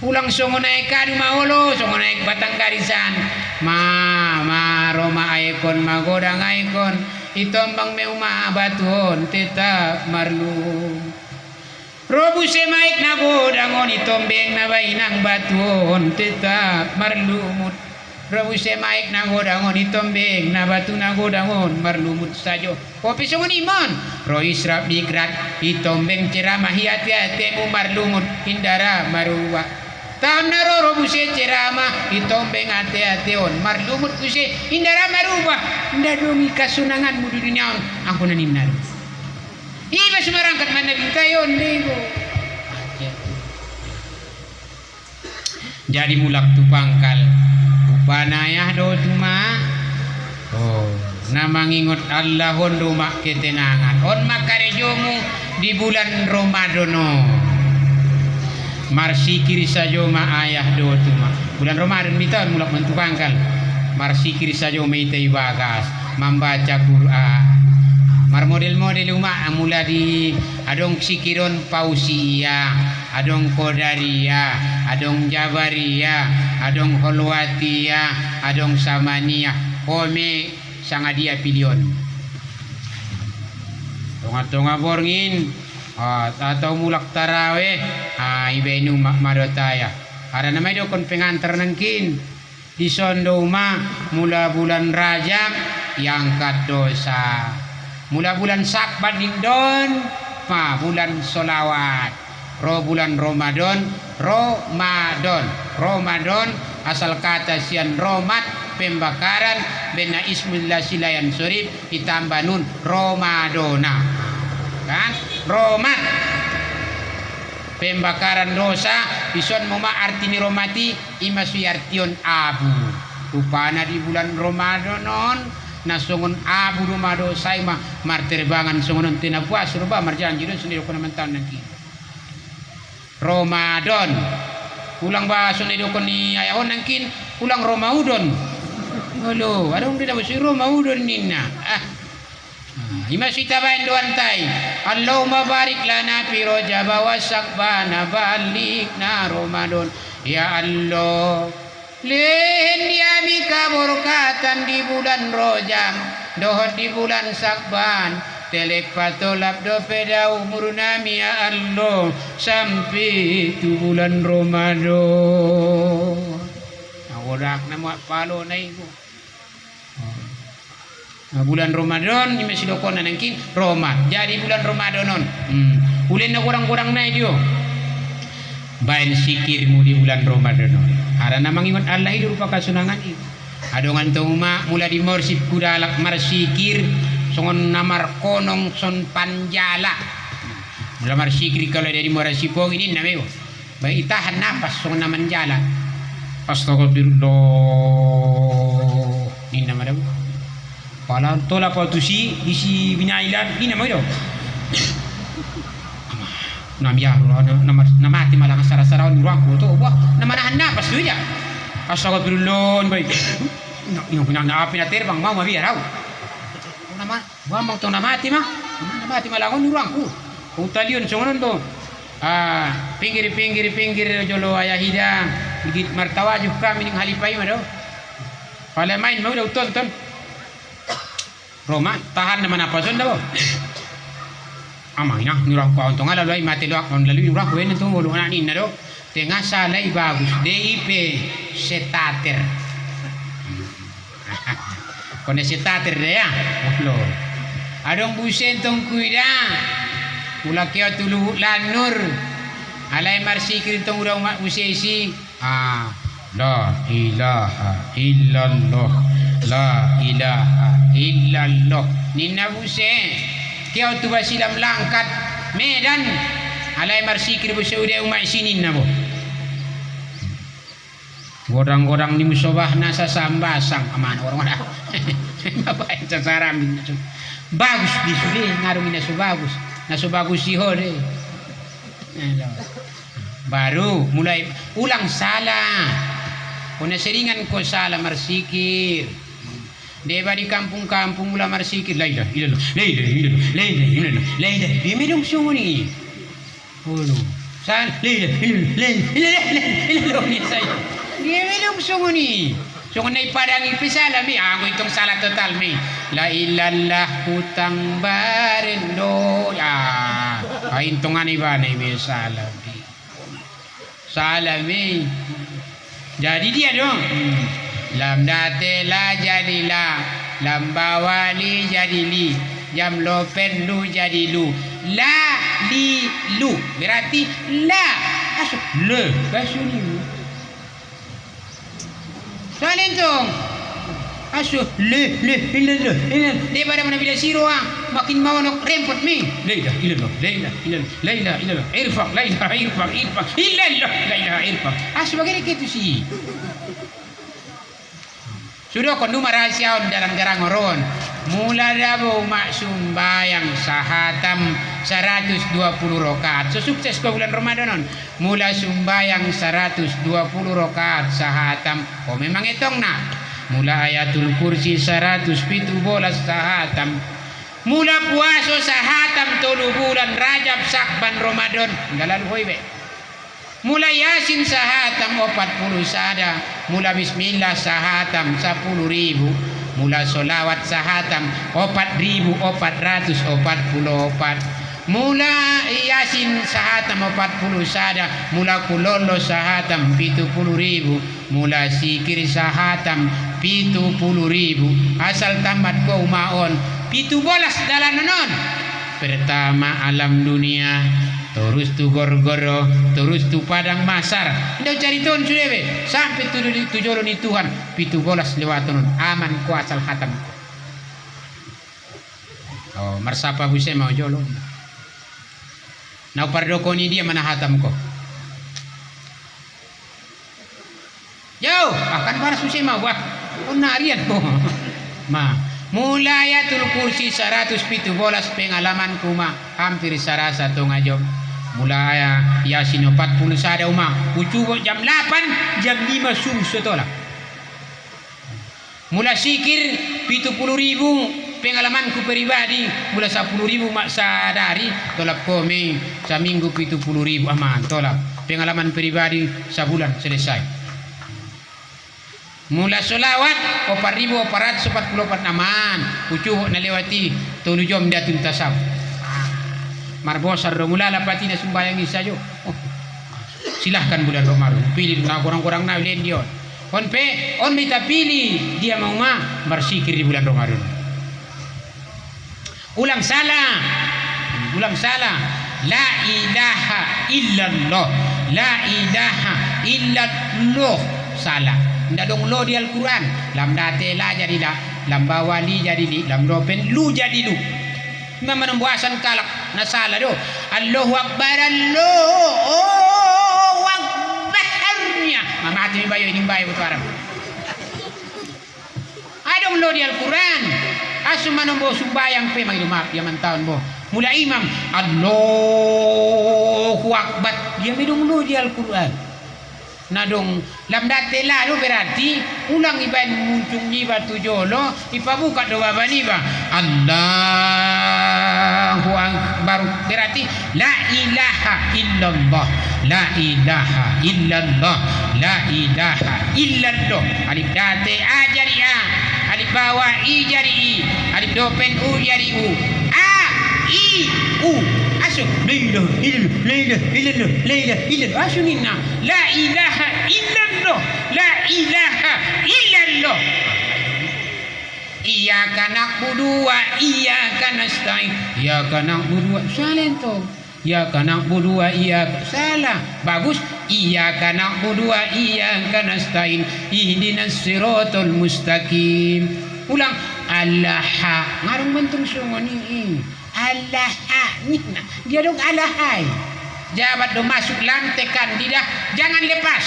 pulang songo naik kadu maolo songo naik batang garisan ma roma aikon magodang aikon itombang meuma batuon tetap marlu robu semaik nagodangon itombeng na bainang batuon tetap marlumut robu semaik nagodangon itombeng na batu nagodangon marlumut sajo kopi songon iman ro israp dikrat itombeng ceramah hati-hatimu marlumut hindara maruwa tahun naro robu se ceramah itombeng hati-hation marlumut kuse hindara maruwa ndadongi kasunangan mudu duniaon aku naninnar iba sumarangkat mana bintayon dego jadi mulak tu pangkal upanayah do tuma oh nama ngingot Allah hondo mak ketenangan on makarejomu di bulan Ramadan marsikir sajo ma ayah do tuma bulan Ramadan mitan mulak mentu pangkal marsikir sajo meitei bagas membaca Quran mar model-model umak mula di adong sikiron pausia, adong kodaria, adong jabaria, adong holwatia, adong samania, kome sangadia pilion. Tonga-tonga borngin atau mulak taraweh ibenu madotaya. Ada namanya do kon pengantar nangkin di sondo uma mula bulan Rajab yang dosa. Mula bulan Syakban don bulan solawat. Bulan Ramadan asal kata sian romat pembakaran bena ismillah silayan surip ditambah nun Ramadona kan romat pembakaran dosa ison moma artini romati imasi artion abu upana di bulan Ramadan nasungun abu rumah dosa ima marterbangan sungun tina puas ruba marjanji don sendiri ko naman taon nanti Ramadan ulang bahasa ni dokon ni ayahon nangkin ulang Ramadan halo adong tidak besi Ramadan ninna ima sita bain doan tai Allahumma barik lana fi Rajab wa Syakban balikna Ramadan ya Allah lehen dia mika berkatan di bulan Rajab dohot di bulan Syakban telek patolap do peda umur nami ya Allah sampai tu bulan Ramadan nawarak nama palo na ibu bulan Ramadan ni masih dokon nangkin Romat jadi bulan Ramadanon ulin na kurang-kurang na dia bain sikirmu di bulan Ramadanon ada namang ingon Allah itu rupa kasunangan itu adongan tuma mula di morsip kudalak marsikir songon namar konong son panjala mula marsikir kalau dari morasipong ini namanya baik tahan nafas songon naman jala astagfirullah ini nama dah pala tola patusi isi binailan ini namanya namanya nama hati malah sara-sara orang tu wah nama nahan nafas tu ya astagfirullah baik ini punya api na terbang mau biar au nama mau tong nama hati malah on urangku utalion songon to pinggir jolo ayah hidang gigit martawa juk kami ning halipai mado pala main mau dah tonton Roma tahan naman apa son daw amang ina nurang ko tong ala loy mati lo on lalu nurang ko en tong wolo na nin do tengah salai bagus DIP setater kone setater deh ya lo adong busen tong kuida ula kya tulu lanur alai marsikir tong urang usesi la ilaha illallah la ilaha illallah ninna busen kya tu basilam langkat medan alai marsikir busen udah umat sinin nabo godang-godang ni musobah nasa sambasang aman orang apa yang sasaran bagus di sudah ngarung naso bagus sih hore baru mulai ulang salah kuna seringan ko salah marsikir deba di kampung-kampung mula marsikir laila di medong sunguni san laila dia medong sunguni sungai padang ipisala mi aku itong salah total mi la ilallah hutang barendo ya intongan ibane mi salami jadi dia dong lam datela jadilah lam bawali jadili jam lopen lu jadi lu la li lu berarti la asuk le kasuni soalnya dong asuh le daripada mana bila siro makin mau nak rempot mi la ilaha illallah irfaq illallah asuh bagaimana gitu sih sudah kon numar rahasia jarang-jarang oron mula dabo mak sumbayang sahatam 120 rakaat sukses ke bulan Ramadan mula sumbayang 120 rakaat sahatam memang etong nak mula ayatul kursi 117 sahatam Mula puaso sahatam 3 bulan Rajab, Syakban, Ramadan. Enggak lalu be. Mula Yasin sahatam 40 sada. Mula Bismillah sahatam 10.000. Mula solawat sahatam 4.444. Mula Yasin sahatam 40 sada. Mula kulolo sahatam 70.000. Mula sikir sahatam 70.000. Asal tamat ko umaon 17 dalan non. Pertama alam dunia, terus tu gorgoro, terus tu padang masar. Ndak cari ton sudah be, sampai tu jolon ni Tuhan 17 lewat non. Aman ko asal khatam. Oh, marsapa buse mau jolon. Nau pardokoni dia mana hatam ko. Yo, akan paras buse mau wah. Oh narian ko. Ma Mula Ayatul Kursi 117 pengalaman kuma hampir sarasa to ngajob. Mula Yasin 40 sada uma ucubo jam 8 jam 5 subuh setola. Mula sikir 70.000 pengalamanku pribadi. Mula 10.000 mak sadari tolak kome saminggu 70.000 aman tolak. Pengalaman pribadi sebulan selesai. Mula solawat 4.444 aman ucuh nalewati 7 jam dia tuntasab marbosar mula lapati na sumbayang isa yo. Silahkan bulan Ramadan pilih na kurang-kurang na ulen dia on minta pilih dia mau bersikir di bulan Ramadan. Ulang salah la ilaha illallah, la ilaha illallah. Salah ndak dong lo di Al-Quran. Lam date la jadi la, lam bawali jadi li, lam dopen lu jadi lu. Memang membuasan kalak na salah do. Allahu Akbar, Allahu Akbarnya. Mamati mi bayo ini bayo betul Arab. Adong lo di Al-Quran. Asu manombo sumbayang pe mangilu maaf ya mantaon bo. Mula imam Allahu Akbar. Dia midong lo di Al-Quran. Nadong lamdate lalu berarti ulang iban muncung jiba tujolo ipabuka doa baniba Allahu Akbar berarti la ilaha illallah, la ilaha illallah, la ilaha illallah. Alif date a jadi a, alif bawah i jadi i, alif dopen u jadi u, a i u asuk la ilaha illallah asunina la ilaha illallah, la ilaha illallah. Iyyaka na'budu wa iyyaka nasta'in. Iyyaka na'budu wa salento. Iyyaka na'budu wa iyyaka salah. Bagus. Iyyaka na'budu wa iyyaka nasta'in. Ihdinas siratal mustaqim. Ulang. Allah. Ngarung bentung sungoni. Allah. Dia dong Allah. Jabat do masuk lantekan tidak, jangan lepas.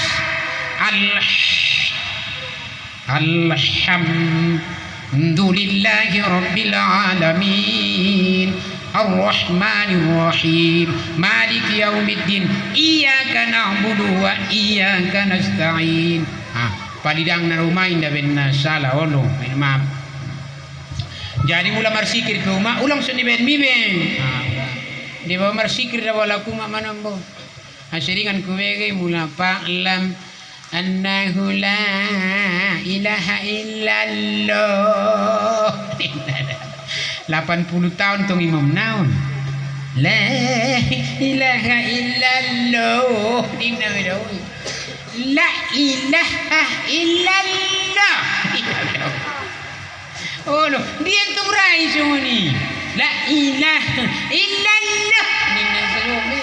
Alhamdulillahi rabbil alamin, arrahmanir rahim, maliki yaumiddin, iyyaka na'budu wa iyyaka nasta'in. Palidang na rumain da benna salah ono, maaf. Jadi mula marsikir ke rumah, ulang seni ben miben. Di bawah marsikir da wala kuma manambo. Aseringan kuwege mula fa'lam annahu la ilaha illallah. 80 tahun tong imam naon. La ilaha illallah. Dinna medawi. La ilaha illallah. Oh no, dia tong rai suni. La ilaha illallah. Dinna sayobe.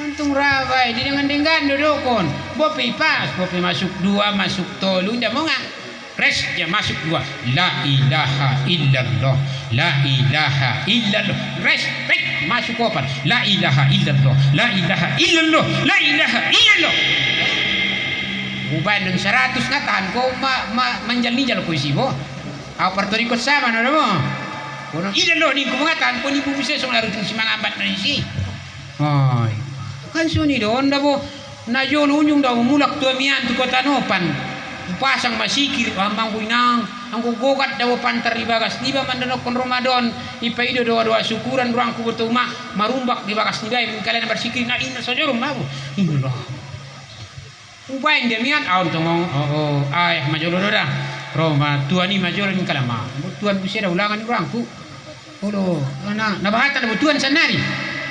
Untung rawai di dengan dodokon. Bopi pas, bopi masuk 2, masuk tolu, ndak mau ngak. Res ya masuk 2. La ilaha illallah. La ilaha illallah. Res masuk 4. La ilaha illallah. La ilaha illallah. La ilaha illallah. Uban 100 ngatahan ko manjal-ninjal ko isibo. Aku pertorikot sama na mo. Kuno illallah ni ko ngatahan ko ni bubuse song larutin si mga ambat na isi. Hoy. Kan suni do onda bo na yolo unyung daw mulak to mian tu kota nopan pasang masikir amang buinang anggo gogat dawa pantar di bagas niba mandanokon Ramadan ipaido doa-doa syukuran durangku bertuma marumbak di bagas niba kalian bersikir na inna saja rumabu inna ubain demian aun tongong ayah majolo dah Roma tuani majolo ni kalama tuan bisa dah ulangan durangku olo na bahatan na tuan sanari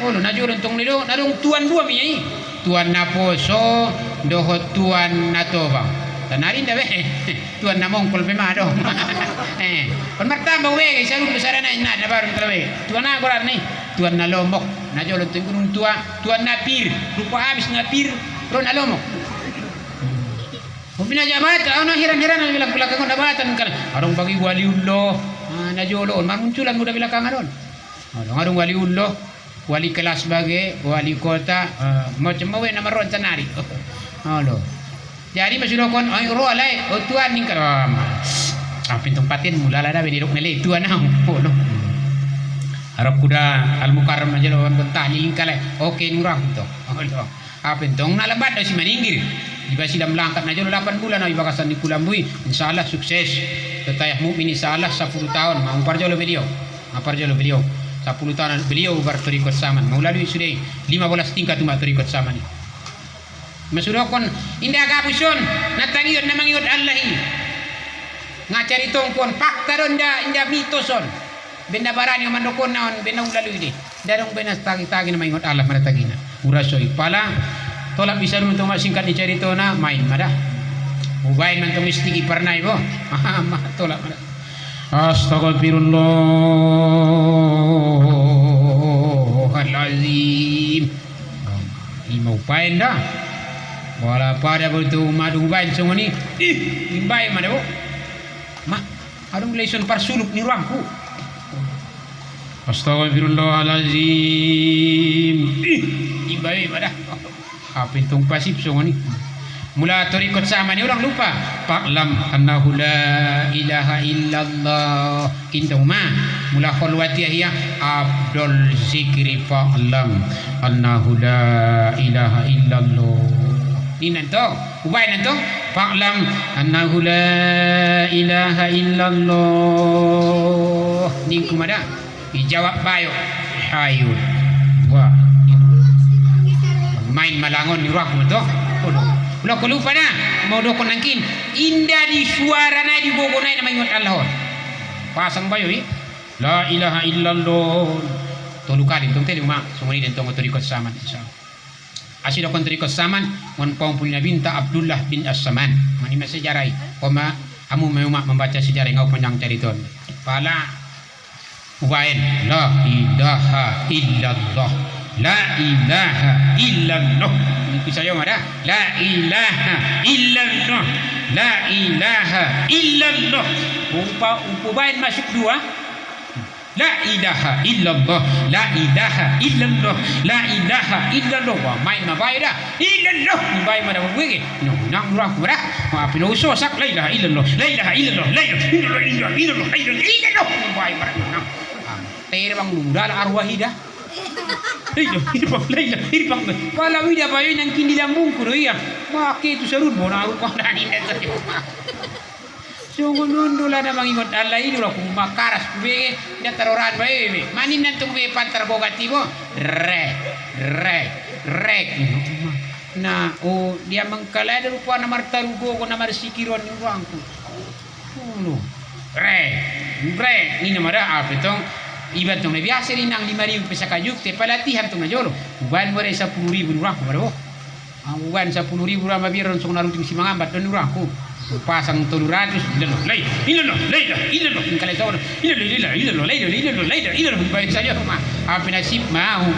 olo najolo tong nido nadong tuan dua miyai tuan na poso doho tuan na tobang tanarin dah tuan na mongkol pemado kon martamba wege sarum besarana ina na baru talawe tuan na gorar ni tuan na lomok na jolo gunung tua tuan na pir rupa habis na pir ro na lomok Mungkin aja mata, ana heran-heran bilang belakangan nabatan kan. Arong bagi waliullah, na jolo, munculan muda belakangan don. Arong waliullah, wali kelas bage, wali kota, macam mawe nama ron tanari. Halo. Jadi masuk kon ay ro alai tuan ning karam. Pintung patin mula dah benirok nele tuan au. Halo. Arab kuda al mukarram majalo bentah ni kale. Oke nurang to. Halo. Pintong nalabat si maningir. Iba sila melangkat na jalo 8 bulan na ibakasan di Kulambui. Insyaallah sukses. Tetayah mukmin insyaallah 10 tahun. Mau parjolo beliau. 10 tahun beliau bertorikot saman. Melalui sudah 15 tingkat umat torikot saman. Masudokon indah kapuson natangiot namangiot Allahi. Ngacari tongkon fakta don indah mitoson. Benda barani mandokon naon benda ulalui di. Darong benda tagi-tagi namangiot Allah manatagina. Urasoy pala tolak bisa untuk singkat dicari tona main madah ubain mantu mistiki pernah ibu tolak madah astagfirullahalazim lima ubain dah wala pada betul madu ubain semua ni imbai mana bu mah adung lesion parsuluk ni ruangku astagfirullahalazim imbai madah pintung pasif semua ni mula torikot sama ni orang lupa fa'lam annahu la ilaha illallah kinduma mula kholwatiyah ya abdul zikri fa'lam annahu la ilaha illallah ni nanto ubay nanto fa'lam annahu la ilaha illallah ni kumada dijawab bayo hayun wah main malangon ni ruang tu. Ulah ko lupa na. Mau dokon nangkin. Indah di suara na di gogo na mangingot Allah. Pasang bayo la ilaha illallah. Tolu kali tong tele ma. Sumuni den tong torikot saman insyaallah. Asyik dokon torikot saman mon pompul binta Abdullah bin As-Saman. Mani sejarai. Koma amu meumak membaca sejarah ngau panjang cariton. Pala ubain la ilaha illallah. La ilaha illallah. Ini saya ada. La ilaha illallah. La ilaha illallah. Upain masuk dua. La ilaha illallah. La ilaha illallah. La ilaha illallah. Wah, main mabai dah. Illallah. Mabai mana begini? No, nak durang berah. Wah, pino usosak. La ilaha illallah. La ilaha illallah. La ilaha illallah. Illallah. Illallah. Mabai mana? Terbang lundal arwahidah. Hirpang pala wida pa yun ang kinilang mungkuro iya maki itu sarun mo na ako na nina sa iyo sungunundula na mangingot Allah ini lah kumakaras kubege na taroran ba yun manin nantong may pantar bogatibo rek na o dia mengkalada rupa na martarugo ko na marsikiron yung ruangku rek ini namara apa itong ibat tong biasa ni nang 5.000 pesak kajuk te pelatihan tong najolo uban more 10.000 urang ko uban 10.000 urang mabiron song naruting si mangambat don urang ko pasang 300 ilalo kala tawo ilalo baik saja mah apa nasib mau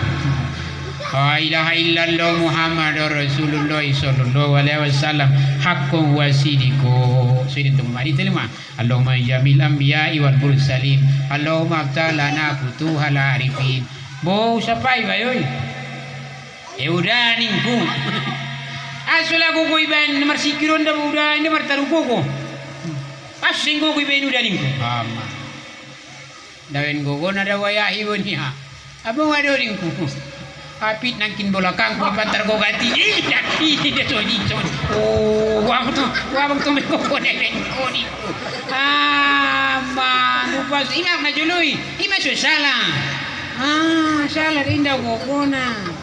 la ilaha illallah muhammadur rasulullah sallallahu alaihi wasallam haqqun wa sidqun sidqun mari terima Allahumma jamil anbiya'i wal mursalin Allahumma aftalana futuhal arifin bo sapai bayoy udah ningku asula ko iban nomor sikiron da udah ini martaru ko asing ko iban udah ningku ama dawen gogo na da wayahi wonia abang ado ningku apit nangkin bola kang ko pantar go gati dia soji oh wang tu me ko ni manu pas ina na jului ima so salah salah inda go kona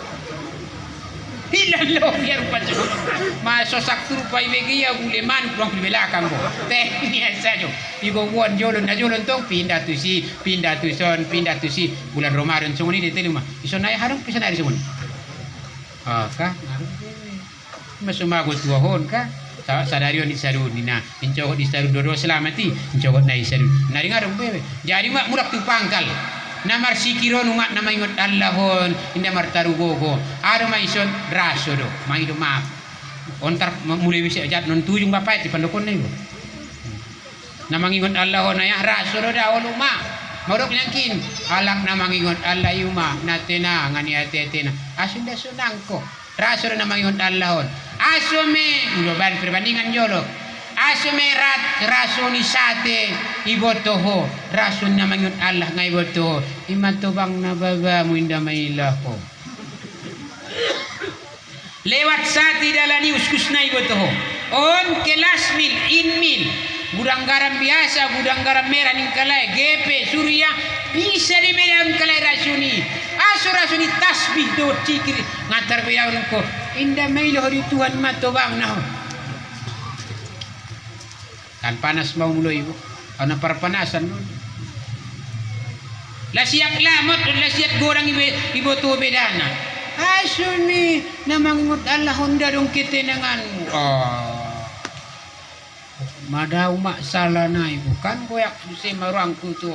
Hilalo biar paso maso saktur pai begia guleman kurang di belakang go teknik saja igo won jolon na jolon tong pindah tu si bulan Ramadan sunguni di telu mah iso naik harung bisa dari sunguni ka masumago tuahon ka sadarion di sarun dina incokot di sarun dodo selamati incokot nai sarun nari ngarung bebe jadi mak murak tu pangkal namar sikiron umat nama ingot Allahon inda martaru gogo ada maison raso do mangido maaf ontar mulai bisa jat non tujung bapak di pandokon nego nama ingot Allahon ayah raso do da oluma modok nyakin alak nama ingot Allah yuma natena ngani atetena asunda sunangko raso do nama ingot Allahon asume uloban perbandingan jolo asume rasoni sate ibotoho rasun na mangyud Allah nga ibotoho imatubang na baba mo inda mailaho lewat sate dalani uskus na ibotoho on kelas mil inmil gudang garam biasa gudang garam merah ning kalai gepe surya bisa di medan kalai rasuni rasuni tasbih do cikir ngatar beyawn ko inda mailaho di Tuhan matubang na kan panas mau mulai ibu ana parpanasan nun la siap lamot la siap gorang ibu tu bedana asuni namangut Allah honda dong ketenanganmu madau mak salah na ibu kan koyak se marangku tu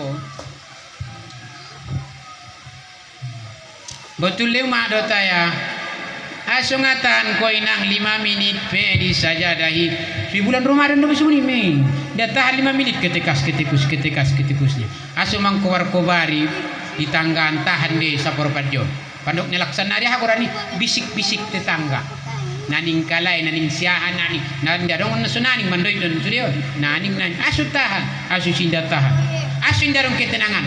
betul le mak dota ya asungatan ko inang 5 menit pe di sajadahi di bulan Ramadan do sumuni me da tahan 5 menit ketikusnya asumang kowar kobari di tanggaan tahan de sapor padjo pandok nelaksana dia hakurani bisik-bisik tetangga naning kalai naning siahan naning nanda dong nasunaning mandoi don sudio naning asu tahan asu sinda tahan asu indarong ketenangan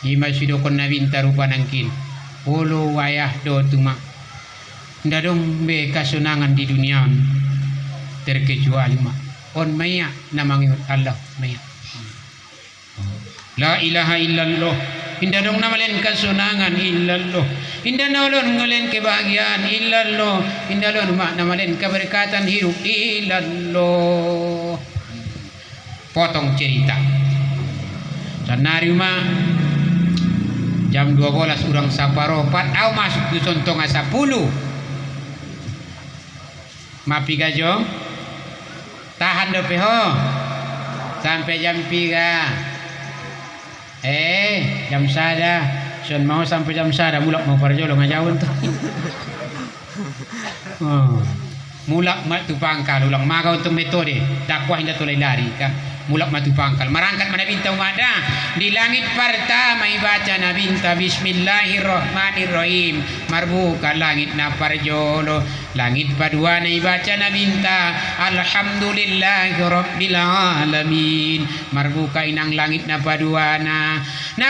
ima sidokon na binta rupa nangkin polo wayah do tuma ndadong be kasunangan di dunia terkecuali ma on maya namangingot Allah maya la ilaha illallah inda dong namalen kasunangan illallah inda nolon ngalen kebahagiaan illallah inda lon ma namalen keberkatan hidup illallah potong cerita sanari ma jam 12 urang saparopat au masuk dusun tonga 10 mapi gajo tahan do peho sampai jam 3 jam sada son mau sampai jam sada mulak mau parjolo ngajawon tuh mulak matu pangkal ulang maga untuk metode dakwah inda tolai lari kan mulak matu pangkal marangkat mana bintang wada di langit pertama baca nabinta bismillahirrahmanirrahim marbuka langit na parjolo langit padua na baca nabinta alhamdulillahi rabbil alamin marbuka inang langit na padua na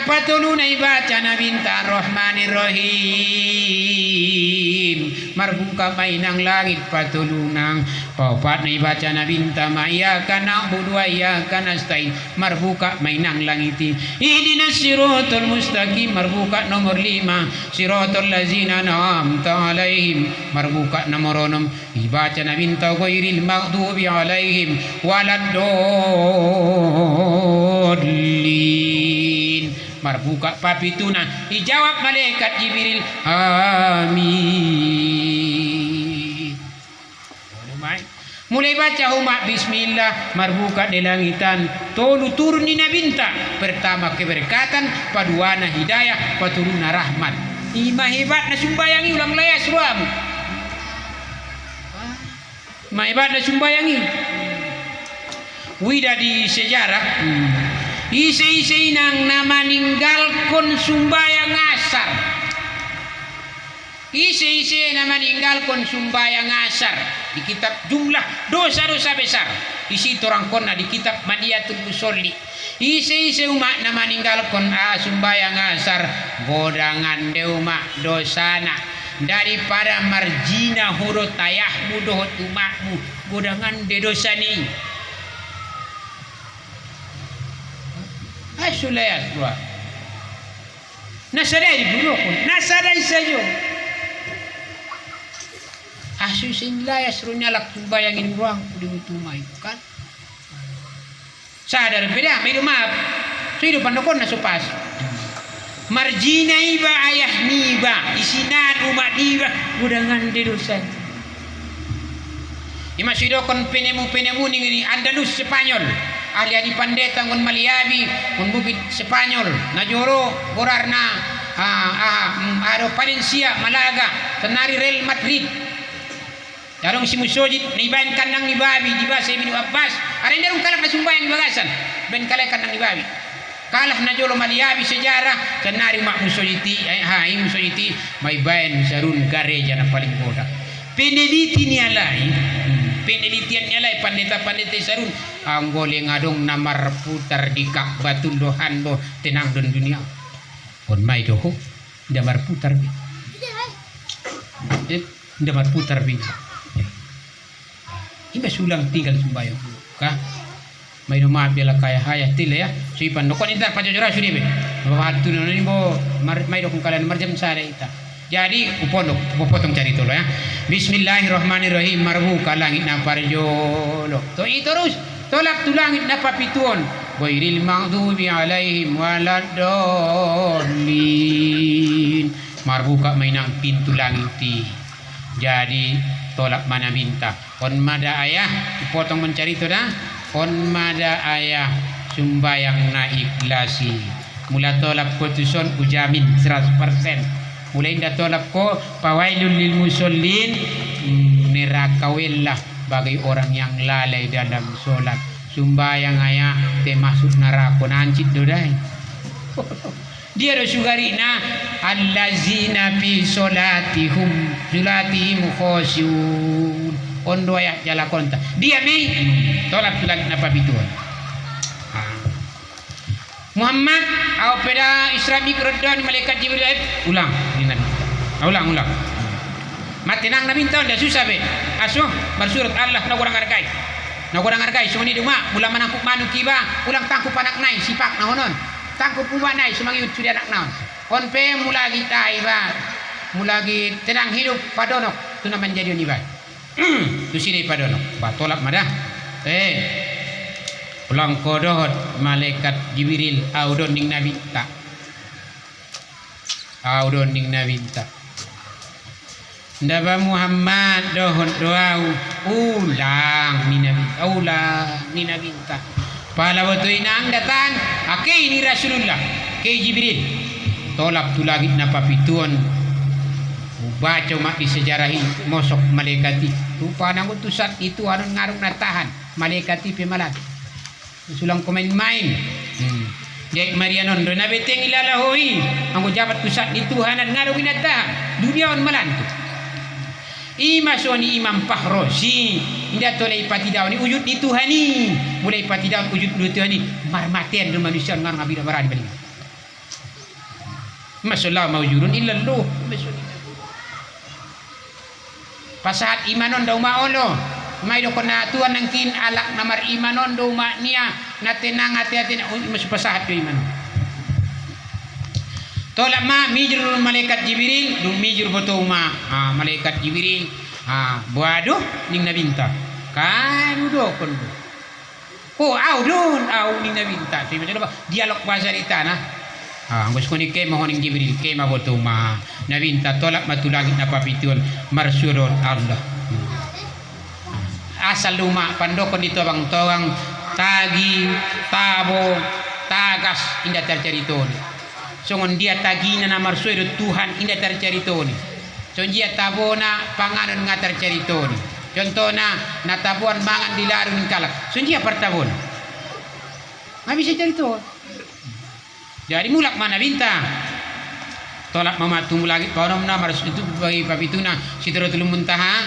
patulu na baca nabinta rahmanirrahim marbuka mainang langit patulunang papat na baca nabinta mayyaka na'budu wa iyyaka nasta'in marbuka mainang langiti ihdinas siratal mustaqim marbuka nomor 5 siratal ladzina an'amta alaihim marbuka nomor 6 dibaca nabinta ghairil maghdubi alaihim waladdallin marbuka papituna dijawab malaikat Jibril amin mulai baca umat bismillah marbuka di langitan tolu turun di nabinta pertama keberkatan paduana hidayah paturuna rahmat ima hebat na sumbayangi ulang layas ruam ma hebat na sumbayangi wida di sejarah isi-isi nang nama ninggalkon sumbayang asar isi-isi nama ninggalkon sumbayang asar di kitab jumlah dosa-dosa besar isi orang kona di kitab Madiatul Musolli Isi umat na maninggal kon sumbayang asar godangan de umat dosana daripada marjina hurut tayahmu dohot umatmu godangan de dosani asulayat keluar nasadai dulu pun nasadai saja asusin lah yasrunya lak bayangin ruang di utumai kan sadar beda may maaf so hidupan dokon na supas marjina iba ayah niba isinan umat niba gudangan di dosa ima sidokon penemu ni Andalus Spanyol ahli pandeta ngon Maliabi ngon bukit Spanyol najoro borarna ado Valencia Malaga tenari Real Madrid darong si musojit ni bayan kandang ni babi di bahasa Ibnu Abbas ada darong kalah na sumbayang di bagasan ben kalah kandang ni babi kalah na jolo Maliabi sejarah tenari mak musojiti musojiti may bayan sarun gareja na paling bodak penelitian niya alay pandeta sarun ang gole ngadong namar putar di kak batundohan do tenang don dunia on may doho damar putar bi damar putar bi iba sulang tinggal sumbayang ka may rumah bela kaya haya tile ya sipan dokon intar pajajara suri be babatu ni bo may dokon kalan marjam sare ita jadi upondok potong cari tolo ya bismillahirrahmanirrahim marbu kalangit na parjolo to terus tolak tulangit na papituon wairil maghdubi alaihim waladdallin marbuka mainang pintu langit jadi tolak mana minta on mada ayah dipotong mencari itu dah on mada ayah sumbayang na ikhlasi mula tolak ko tuson ujamin 100% mulai indah tolak ko pawailul lil musallin nerakawillah bagi orang yang lalai dalam solat sumbayang ayah termasuk neraka nancit dodai dia sugarina allazina fi solatihum khoshiun ondo ya jala konta dia mi tolak tulang napa bituan Muhammad au peda Islamic redon malaikat Jibril ulang ni nabi ulang matinang nabi tahu dah susah be asuh bersurat Allah na kurang hargai sumani duma mula manangkuk manu kiba ulang tangku panak nai sipak nahonon tangku puma nai sumangi sudah anak naon on pe mulagi taiba mulagi tenang hidup padonok tu nama jadi unibat tu sini padonok batolak madah ulang kodohot malaikat Jibril audon ning nabi tak ndaba Muhammad dohot doa ulang ni nabi tak pala waktu inang datang akai ini Rasulullah ke Jibril tolak tu lagi napa pituan baca mak di sejarah ini mosok malaikati rupa nang utusan itu anu ngarung natahan malaikati pemalat sulang komen main Jai Marianon do nabi teng ilalahoi anggo jabat pusat di Tuhanan ngarung natahan dunia on malantu Ima soni Imam Fahrozi indah tolai pati daun ni wujud di Tuhani mulai pati daun wujud di Tuhani marmaten do manusia ngarang abida barani bali masallah mawjudun illa Allah pasahat imanon daw maolo may do kona tuan nang kin alak namar imanon do ma niya na tenang hati-hati mas pasahat do imanon tolak ma mijrul malaikat Jibril du mijur boto ma malaikat Jibril buaduh ning nabinta kan do kon ko au ning nabinta so macam dialog bahasa dita na anggus ko ni ke mohoning Jibril ke ma boto ma nabinta tolak matulangit na papituan marsurun Allah asal luma pandokon dito bang tawang tagi tabo tagas indah terceriton songon dia tagina na marsuero Tuhan indah terceritoni son dia tabona panganon ngatar ceritoni contohna na tabuan mangan dilarun kalak son dia pertabon nggak bisa cerita jadi mulak mana bintang tolak mamatung lagi panom na marsu itu bagi papituna Sidratul Muntaha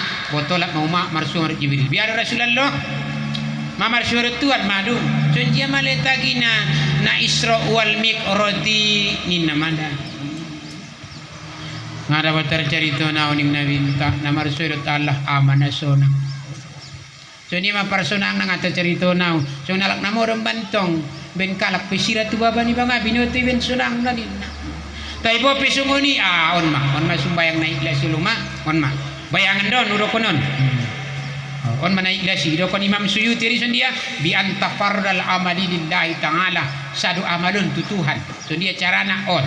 tolak mama marsu Jibril biar Rasulullah mamar syurut tuan madu sunjia maleta gina na Isra wal Mi'rati ninna manda ngada batar cerita na uning nabinta namar syurut Allah amana sona so ni ma personang nang ata cerita na so nalak namo bantong ben kalak pesira tu baba ni banga binoti ben sunang na din tay bo pesungoni on ma sumbayang na ikhlas suluma on ma bayangan don uro konon on mana ikhlas do kon Imam Suyuti rison dia bi antafardal amali lillahi ta'ala sadu amalun tutuhan so dia carana on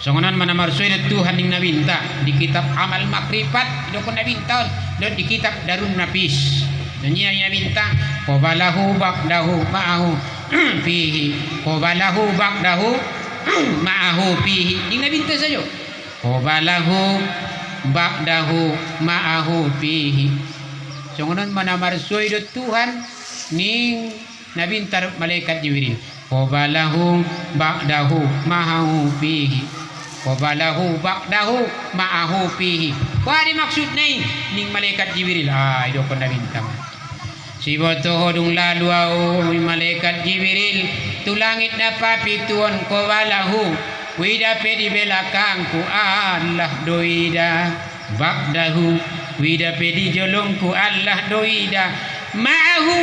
songonan mana marsuid Tuhan ning nabinta di kitab amal makrifat do kon nabinta do di kitab darun nafis dunia nabinta qabalahu ba'dahu ma'ahu fihi qabalahu ba'dahu ma'ahu fihi ning nabinta sajo qabalahu ba'dahu ma'ahu fihi songonan mana marsuid Tuhan ning nabinta malaikat Jibril qabalahu ba'dahu ma'ahu fihi qabalahu ba'dahu ma'ahu fihi wadi maksud ning malaikat Jibril ido kon nabintang si boto hodung lalu malaikat Jibril tulangit na papituon qabalahu wida pedi belakangku Allah doida ba'dahu wida pedi jolongku Allah doida ma'ahu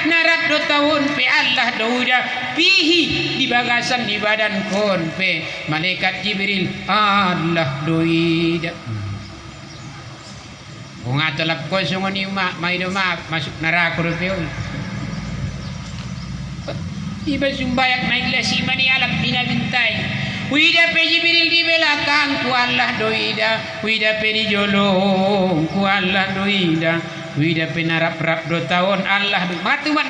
narat do tahun pe Allah doida pihi di bagasan di badan kon pe malaikat Jibril Allah doida bunga telap ko sungoni mai do masuk neraka ro pe iba sumbayak naik lesi mani alap bina bintai wida pe Jibril di belakang ku Allah doida wida pe di jolong ku Allah doida wida pe narap-rap do tahun Allah do matu mat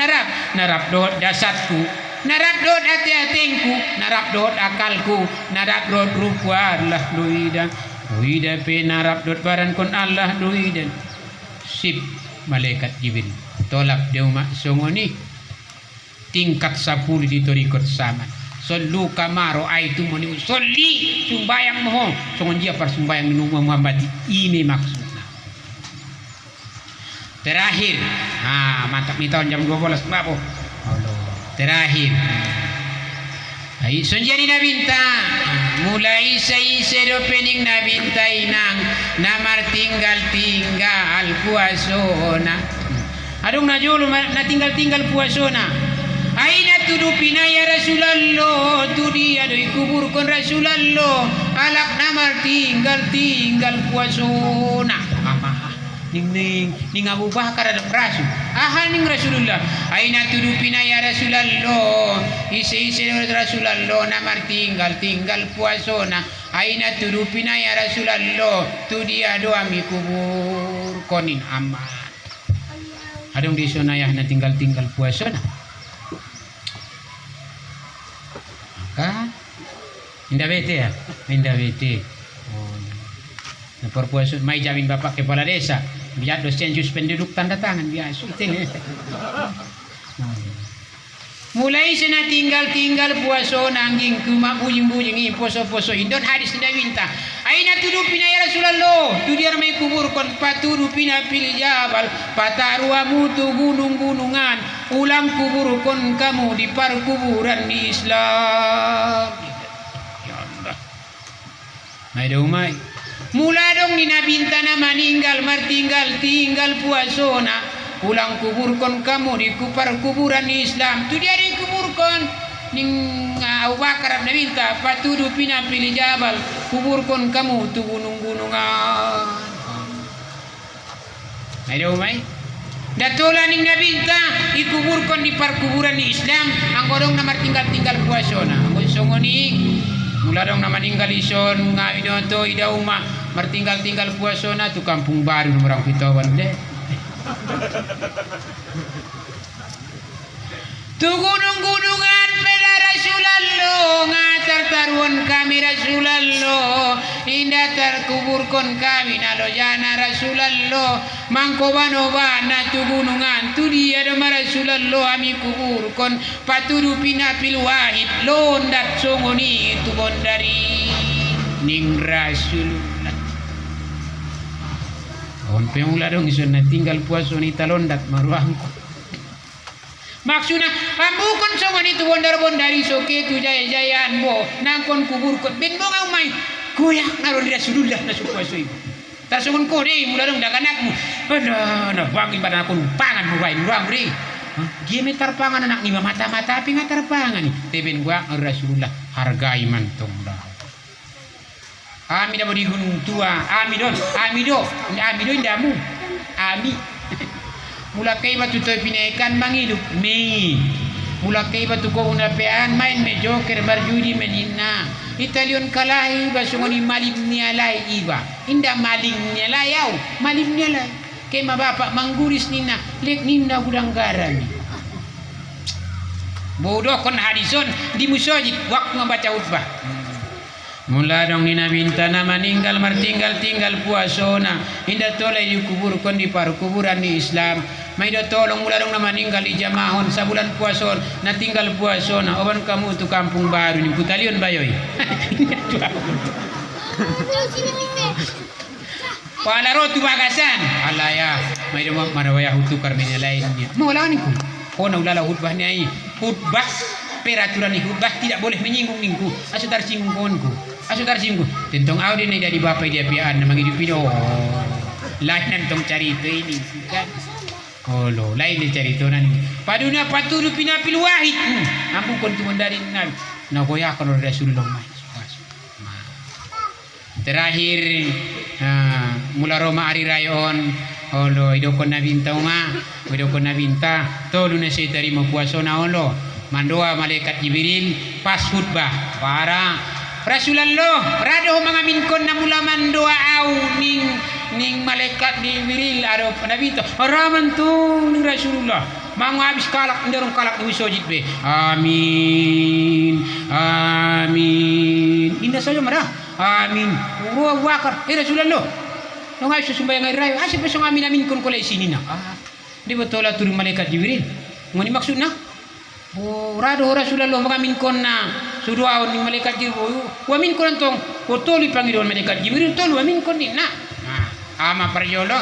narap do dasatku narap do hati-hatinku narap do akalku narap do ruku Allah doida wida pe narap do baran kon Allah doida sip malaikat Jibril tolak dia mak songoni tingkat 10 di torikot sama sallu kama raaitu muni solli sumbayang moho songon dia par sumbayang minum Muhammad ini maksudnya terakhir mantap nih tahun jam 12 babo terakhir ai sonjani nabinta mulai sai sero pening nabinta inang namar tinggal puasona adung najulu na tinggal puasona aina tudupina ya Rasulullah tu dia do kubur kon Rasulullah alak namar tinggal puasona ning Abu Bakar ada rasul ning Rasulullah aina tudupina ya Rasulullah isi Rasulullah namar tinggal puasona aina tudupina ya Rasulullah tu dia do ami kubur konin amat adong di sonayah na tinggal puasona indah bete ya indah bete na perpuasut mai jamin bapak kepala desa biar dosen jus penduduk tanda tangan biasa mulai sana tinggal puasa nangging kuma bujing poso indon hadis tidak minta aina tudupina ya Rasulullah tu dia mai kubur kon patudupina pil jabal pataruamu tu gunung-gunungan ulang kubur kon kamu di perkuburan di Islam ya Allah mai do mai mula dong ni nabintana maninggal tinggal puasona pulang kuburkan kamu di kuburan Islam tu dia dikuburkan ning Abu Bakar nabinta patudu pina pilih jabal kuburkan kamu tu gunung-gunungan ayo mai datola ning nabinta dikuburkan di perkuburan Islam anggodong namar tinggal puasona anggo songoni mula dong nama tinggal ison ngawinoto ida uma martinggal puasona tu kampung baru orang Pitawan deh tu gunung-gunungan peda Rasulullah ngatar taruan kami Rasulullah indah terkuburkan kami nalo jana Rasulullah mangkobano bana tu gunungan tu dia dama Rasulullah ami kuburkan patudu pina pil wahid londat songoni tu bondari ning Rasulullah on peula dong isun tinggal puasa ni talondat maruangku Maksudnya, bukan sama itu bondar-bondari soke tu jaya-jayaan mo nangkon kubur kot ben mo ngau mai goyak ngaron Rasulullah na supo-supo. Tasungon ko deh mula dong daganakmu. Aduh, bangin pada aku pangan mo bae ruang ri. Gime tarpangan anak ni mata-mata api nga tarpangan ni. Teben gua Rasulullah hargai mantong dah. Ami dah di gunung tua, ami do indamu. Ami. Mula kay batu toy pinaikan manghidup Mei. Mula kay batu ko unapean main me joker barjudi menina. Italian kalai basungoni malim nialai iba. Inda maling nialai au, malim nialai. Kay mabapak mangguris nina, lek nina gudang garami. Bodoh kon hadison di musajid waktu membaca khutbah. Mula dong nina bintana meninggal tinggal puasona inda tolai dikuburkan di paru kuburan di Islam mai do tolong mula dong na meninggal di jamahon sabulan puason na tinggal puasona oban kamu tu kampung baru ni putalion bayoy pala ro tu bagasan alaya mai do marawaya hutu karmenya lainnya mula ni ku kona ulala khutbah ni ai khutbah peraturan ni khutbah tidak boleh menyinggung ningku asudar singgungonku asudar singgung tentang audi ni dari bapak dia pian namang hidup lain nantong cerita ini kan lo lain ni cerita nani padunya paturu pinapil wahid ambu kon tu dari nabi na goyakan Rasulullah terakhir mula Roma hari rayon lo idokon nabinta idokon nabinta tolu na siya terima puasa na lo mandoa malaikat Jibril pas khutbah para Rasulullah rado mangamin kon na mula mandoa au ning malaikat Jibril ado nabi to raman tu ning Rasulullah mangu habis kalak ndarong kalak ni sojid be amin indah saja marah amin Allahu akbar Rasulullah nong ay susumbayang ay rayo asip besong amin kon kolay sini na di betul lah turun malaikat Jibril ngoni maksud na rado Rasulullah mangamin kon na suduaon ni malaikat Jibril wamin kon antong toli pangidon malaikat Jibril tolu wamin kon ni na ama perjolo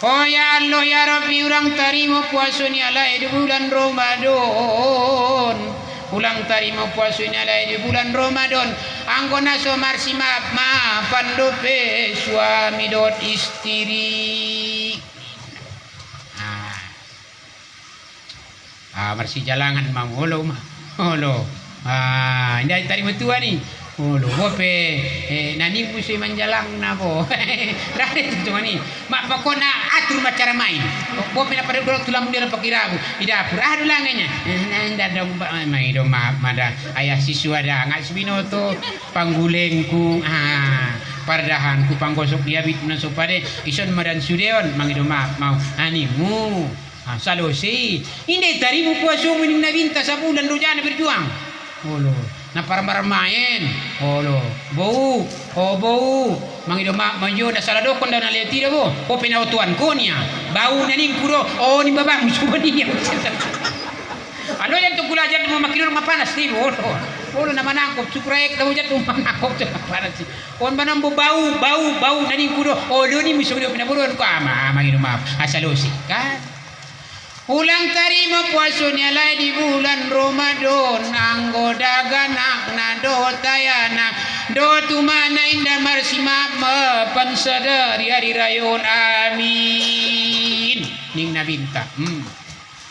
oh ya Allah ya Rabbi urang tarimo puasa ni alai di bulan Ramadan ulang tarimo puasa ni alai di bulan Ramadan anggona somar simap ma pandope suami dot istri marsi jalangan mangolo holo ini tadi betua ni holo bope nani musuh menjalang na bo rade tu mani mak pakona atur cara main bope na pada dorong tulang mundir pakirabu di dapur langanya nanda dong mai do mada ayah siswa ada ngat subinoto panggulengku pardahanku panggosok dia bituna sopade ison madan sudeon mangido mau animu salosi ini tarimu puasa mining nabinta sabulan rojana berjuang holo na para main holo bau mangido manjo na salado kon na leti do po pinautuan ko niya bau na ning puro ni baba musuh niya ano yan to kulajan mo makilor mapanas ni holo na manangkop sukrek daw jan manangkop to panas kon banambo bau na ning puro ni musuh do pinaburon ko mangido asalosi kan ulang tarima puasa ni alai di bulan Ramadan anggo daganak na do tayana do tumana indah marsima pansadari hari rayon amin ning nabinta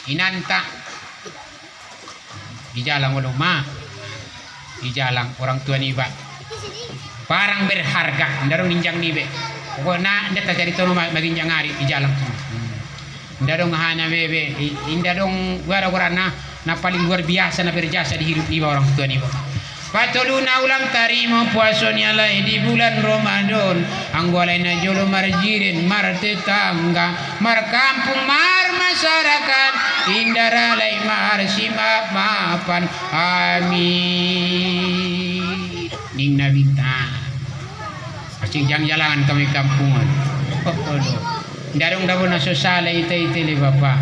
inanta di jalan ulama di jalan orang tua ni ba barang berharga ndarong ninjang ni be pokoknya nda cari tono maginjang hari di jalan indah dong hana bebe indah dong gara-gara na paling luar biasa na berjasa di hidup ni orang tua ni patuluna ulang tarimo puasa ni alai di bulan Ramadan anggolai na jolo marjirin mar tetangga mar kampung mar masyarakat indaralai mar simap maafan amin ning nabita asing jalan kami kampungan darong dabo na sosala ite le bapa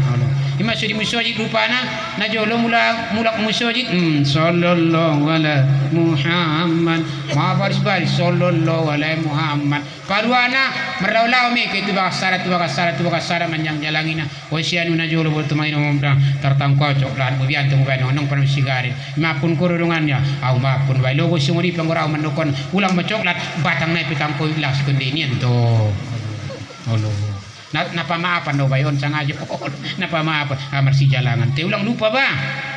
ima sudi musajid rupana najolo mulak musajid sallallahu ala Muhammad ma baris sallallahu ala Muhammad paruana meraulau me ke tu bakasara manjang jalangina wasianu najolo botu main umda tartangko coklat bubian tu bubian nong panu sigaret mapun kurungannya au mapun wai logo sumuri pangorau manukon ulang macoklat batang nai pitang ko ilas kendinian to halo napa maapan do bayon sangajo napa maapan amar si jalangan te ulang lupa ba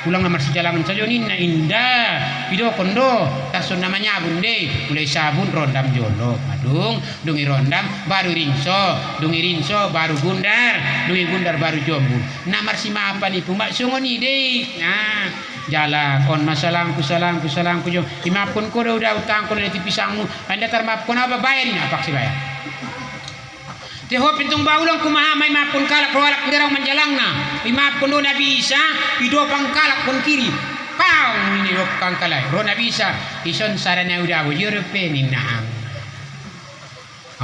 ulang amar si jalangan sajo ninna indah pido kondo tasun namanya bunde mulai sabun rondam jolo madung dungi rondam baru rinso baru gundar dungi gundar baru jombul namar si maapan ipu mak sungoni de nah jalan on masalangku jom imapun ko udah utang ko di pisangmu anda termapun apa bayarin apa sih bayar Teho pintung baulang kumaha may mapun kalak rawalak ngaraw manjalangna. Imapun do na bisa ido pangkalak pun kiri. Pau ini do pangkalay. Ro na bisa ison sarana udah Europe ni na.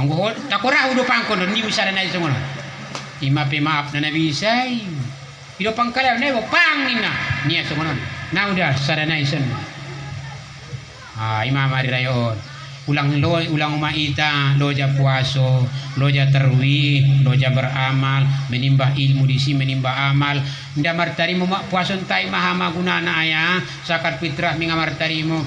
Ang go takora udo pangkon ni sarana iso ngono. Imape maaf na bisa. Ido pangkalay na pang ni na. Niya so ngono. Na udah sarana ison. Imam ari rayon. Ulang umaita loja puaso loja terwi loja beramal menimbah ilmu di sini menimbah amal nda martarimu mak puason tai maha magunana aya sakat fitrah minga martarimu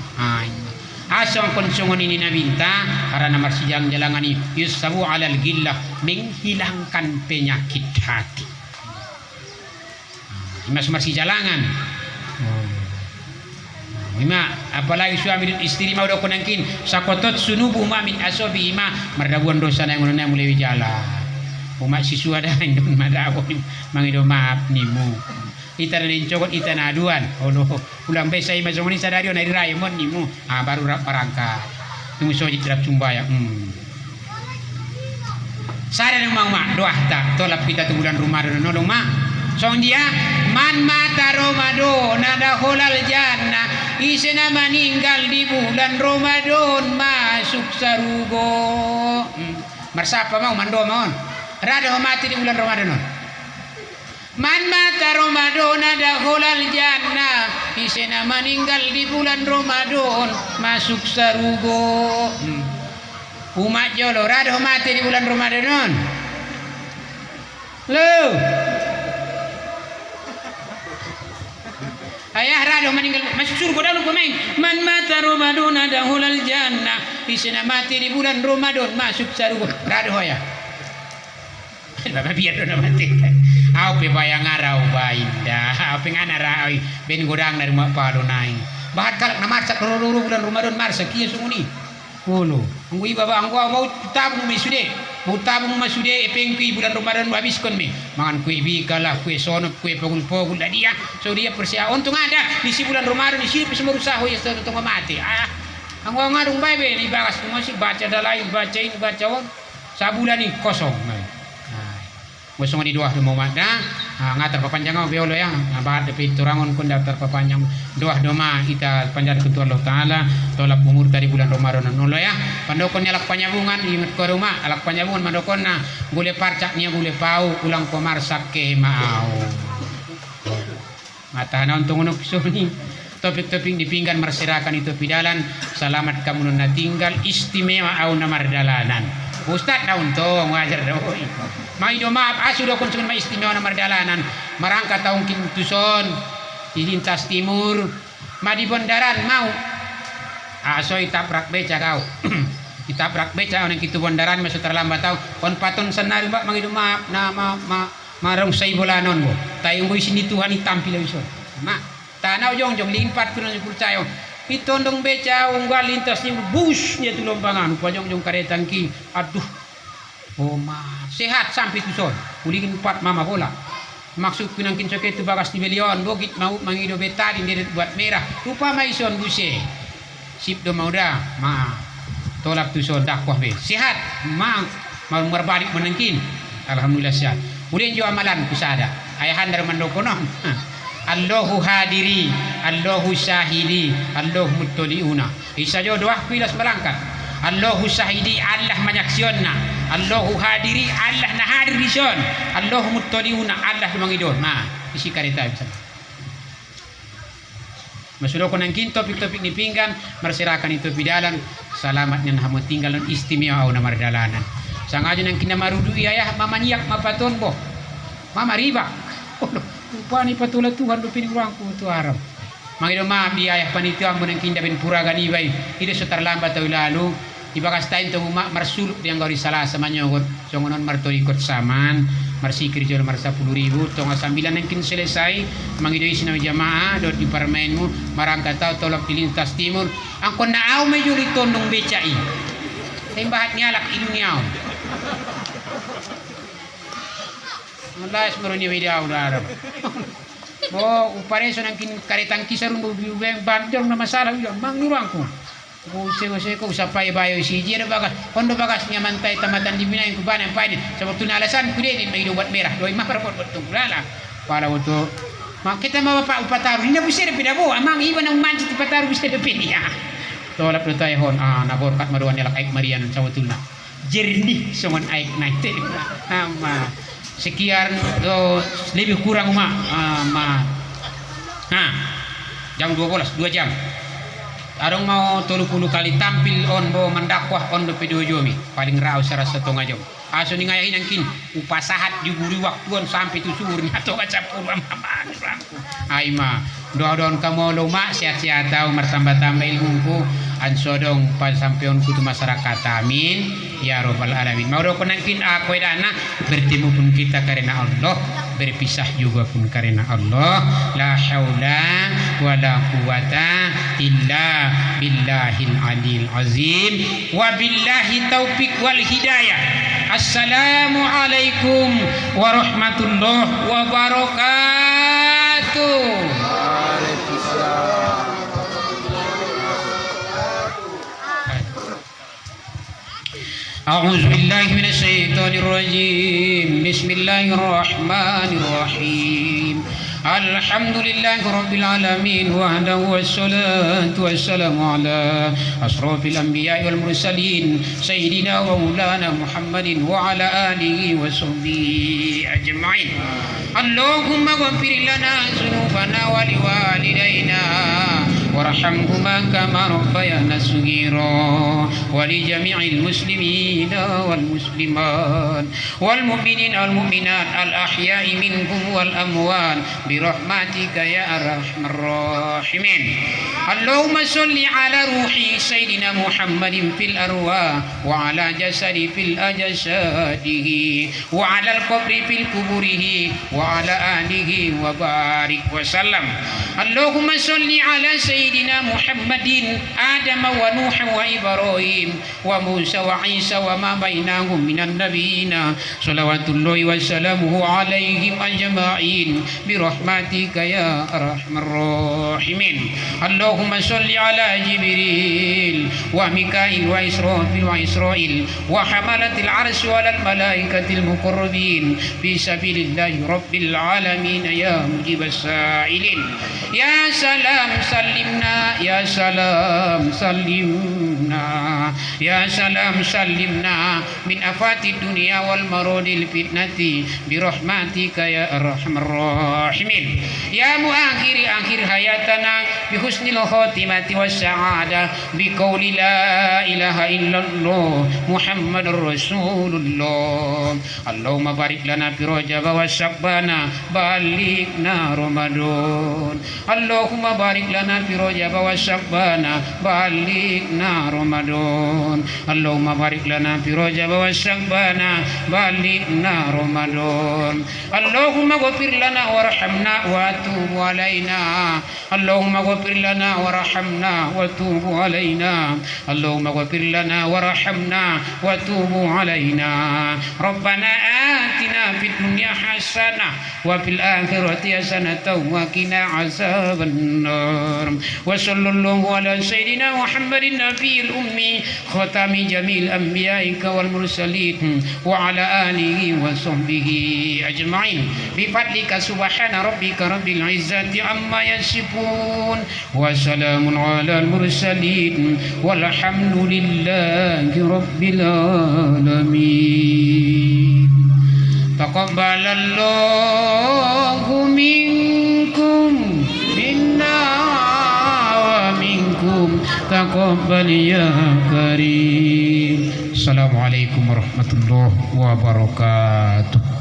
asong konsongon ini nabinta karena marsijang jalangani yusabu alal gillah menghilangkan penyakit hati mas marsijalangan Ima apalagi suami dan istri mau udah konangkin sakotot sunubu min asobi ima merdabuan dosa na ngono na mulai jala umat sisu ada indon madawo mangido maaf nimu ita na cokot ita na aduan Allah ulang besai masongoni sadario na irayomon nimu baru parangka tunggu soji terap cumbaya sada nang mau mak doah tak tolap kita tunggulan rumah nolong mak song dia man mata Ramadan ada holal jannah isena meninggal di bulan Ramadan masuk sarugo marsapa mau mando mohon rada mati di bulan Ramadan man mata Ramadan ada holal jannah isena meninggal di bulan Ramadan masuk sarugo umat jolo rada mati di bulan Ramadan lo ayah rado meninggal masuk surga dahulu pemain man mata Ramadan ada hulal jannah isina mati di bulan Ramadan masuk surga rado hoya bapak biar dona mati au pe bayang arau bainda au pe ngana rai ben godang dari mak pado nai bahat kalak na marsak loro bulan Ramadan marsak kieu sunguni Kulo, angui baba anggo mau tabung misude, mau tabung masude epengki bulan Ramadan habis kon me. Mangan kue bikalah, kue sonop, kue pogul dia. So dia persia untung ada di si bulan Ramadan di sini semua usaha ya tong mati. Anggo ngadung bae be ni bagas masih baca dalai bacain bacaon sabulan ni kosong. Bosong di doa mau mada ngatar papanjang be olo ya bahat de turangon kun daftar papanjang doa doma kita panjar kuntu Allah taala tolak umur dari bulan Ramadan nolo ya pandokon nyalak panyabungan ingat ko rumah alak panyabungan mandokonna gule parcak nia gule pau ulang komar sakke mau mata na untung unuk suni topik-topik di pinggan mersirakan itu pidalan selamat kamu nuna tinggal istimewa au namar dalanan Ustaz na untung wajar doi maido maaf sudah konsumen ma istimewa namar dalanan marangka taung kintuson di lintas timur ma di bondaran mau so itaprak beca kau itaprak beca orang kitu bondaran masuk terlambat tau kon paton senari mbak mangido maaf na marong say bolanon mo tayong boy sini Tuhan itampil ison ma tanaw jong limpat kuno percaya itondong beca unggal lintas ni busnya tu lombangan pajong karetan ki aduh sehat sampai tuson ulikin 4 mama bola maksud pinangkin soket tu bagas di belion bogit mau mangido betadin dia buat merah rupa maison buse sip do mau dah ma tolak tuson dakwah be sehat mau berbalik menengkin alhamdulillah sehat ulin jo amalan kusada ayahan dari mandokono Allahu hadiri, Allahu syahidi, Allahu muttaliuna. Isa jo doa pilas melangkat. Allahu syahidi, Allah menyaksionna. Allahu hadiri, Allah na hadir di son. Allahu muttaliuna, Allah mangidon. Nah, isi karita bisa. Masudo ko nangkin topik-topik ni pinggan marsirakan itu pidalan selamatnya hamu tinggal istimewa au na mardalanan. Sangajo nang kinamarudu iya mama nyiak mapaton bo. Mama riba. Upani patula Tuhan do pinurangku tu Arab. Mangido ma biaya panitia mo nang kinda ben puragan ibay. Ide so terlambat taw lalu ibakas tayo to marsuluk diang gori salah sama nyogot. So ngonon martorikot saman. Marsikir jual marsa 10.000 tonga sambilan nangkin selesai mangido isina jamaah dot di parmenmu marangka tau tolak dilintas timur angkon naaw may juri tondong becai tembahat nyalak ilunyaw malas merunya video udah oh upare so nangkin karetang kisarun bubeng bandong na masalah yo mangnurangku ko usapay bayo si jira bagas kondo bagas nyamantai tamatan di binay ko banan paine sebetulnya alasan ku din may lubat merah doy maparpot betul lala para untuk kita mau pa upataru hindi bisa pinabo amang iba ng manchit upataru bisa depinia tolap do tayo hon naborkat maruan nila kaik marian sebetulnya jernih soman aik naite ama sekian do lebih kurang jam 12 2 jam. Arong mau 30 kali tampil on bo mendakwah on do video jomi paling rao sara setengah jam. Aso ni ngayahin angkin upasahat juburi waktuan sampai tu suhur atau kacapur amaman rangku. Aima doa-doa kamu loma sehat-sehat tahu martambah-tambah ilmuku ansodong pan sampeon kutu masyarakat amin ya robbal alamin. Mau do penangkin aku dana bertemu pun kita karena Allah berpisah juga pun karena Allah la haula wala quwata illa billahil alil azim wa billahi taufiq wal hidayah. Assalamualaikum warahmatullahi wabarakatuh. A'udzu billahi minasy syaithanir rajim. Bismillahirrahmanirrahim. Alhamdulillahi rabbil alamin wahdahu wassalatu wassalamu ala asrafil anbiya'i wal mursalin sayyidina wa maulana Muhammadin wa ala alihi wa sahbihi ajma'in. Allahumma ighfir lana dzunubana wa liwalidayna warhamhuma kama rabbayana shaghira wa li jami'il muslimina wal muslimat wal mu'minina wal mu'minat al ahya'i minhum wal amwat bi rahmatika ya arhamar rahimin. Allahumma sholli ala ruhi sayyidina Muhammadin fil arwah wa ala jasadi fil ajsadihi wa ala al qabri fil kuburihi wa ala alihi wa barik wa sallam. Allahumma sholli ala sayyidina Muhammadin Adam wa Nuh wa Ibrahim wa Musa wa Isa wa ma bainahum minan nabiyina salawatullahi wa salamuhu alaihim ajma'in bi rahmatika ya arhamar rahimin. Allahumma sholli ala Jibril wa Mikail wa Israfil wa hamalatil arsy wal malaikatil muqarrabin fi sabilillahi rabbil alamin ya mujibas sa'ilin. Ya salam salimna ya salam salimna ya salam salimna min afati dunia wal marodil fitnati bi rahmatika ya arhamar rahimin. Ya muakhiri akhir hayatana bi husnil khatimati was sa'adah bi qouli la ilaha illallah Muhammadur Rasulullah. Allahumma barik lana fi Rajab wa Sya'ban balighna Ramadan. Allahumma barik lana fi Rajab wa Sya'ban balighna Ramadan. Allahumma barik lana fi Rajab wa Sya'ban balighna Ramadan. Allahumma ghfir lana warhamna wa tub alaina. Allahumma ghfir lana warhamna wa tub alaina. Allahumma ghfir lana warhamna wa tub alaina. Rabbana atina fid dunya hasanah wa fil akhirati hasanatan wa qina azaban nar. Wa sallallahu ala sayyidina Muhammadin nabiyil ummi khatami jamil anbiya'ika wal mursalin wa ala alihi wa sahbihi ajma'in bi fadlika subhana rabbika rabbil izzati amma yasifun wa salamun ala al mursalin walhamdulillahi rabbil alamin. Taqabbalallahu minna وإياكم تقبل يا كريم. Assalamualaikum warahmatullahi wabarakatuh.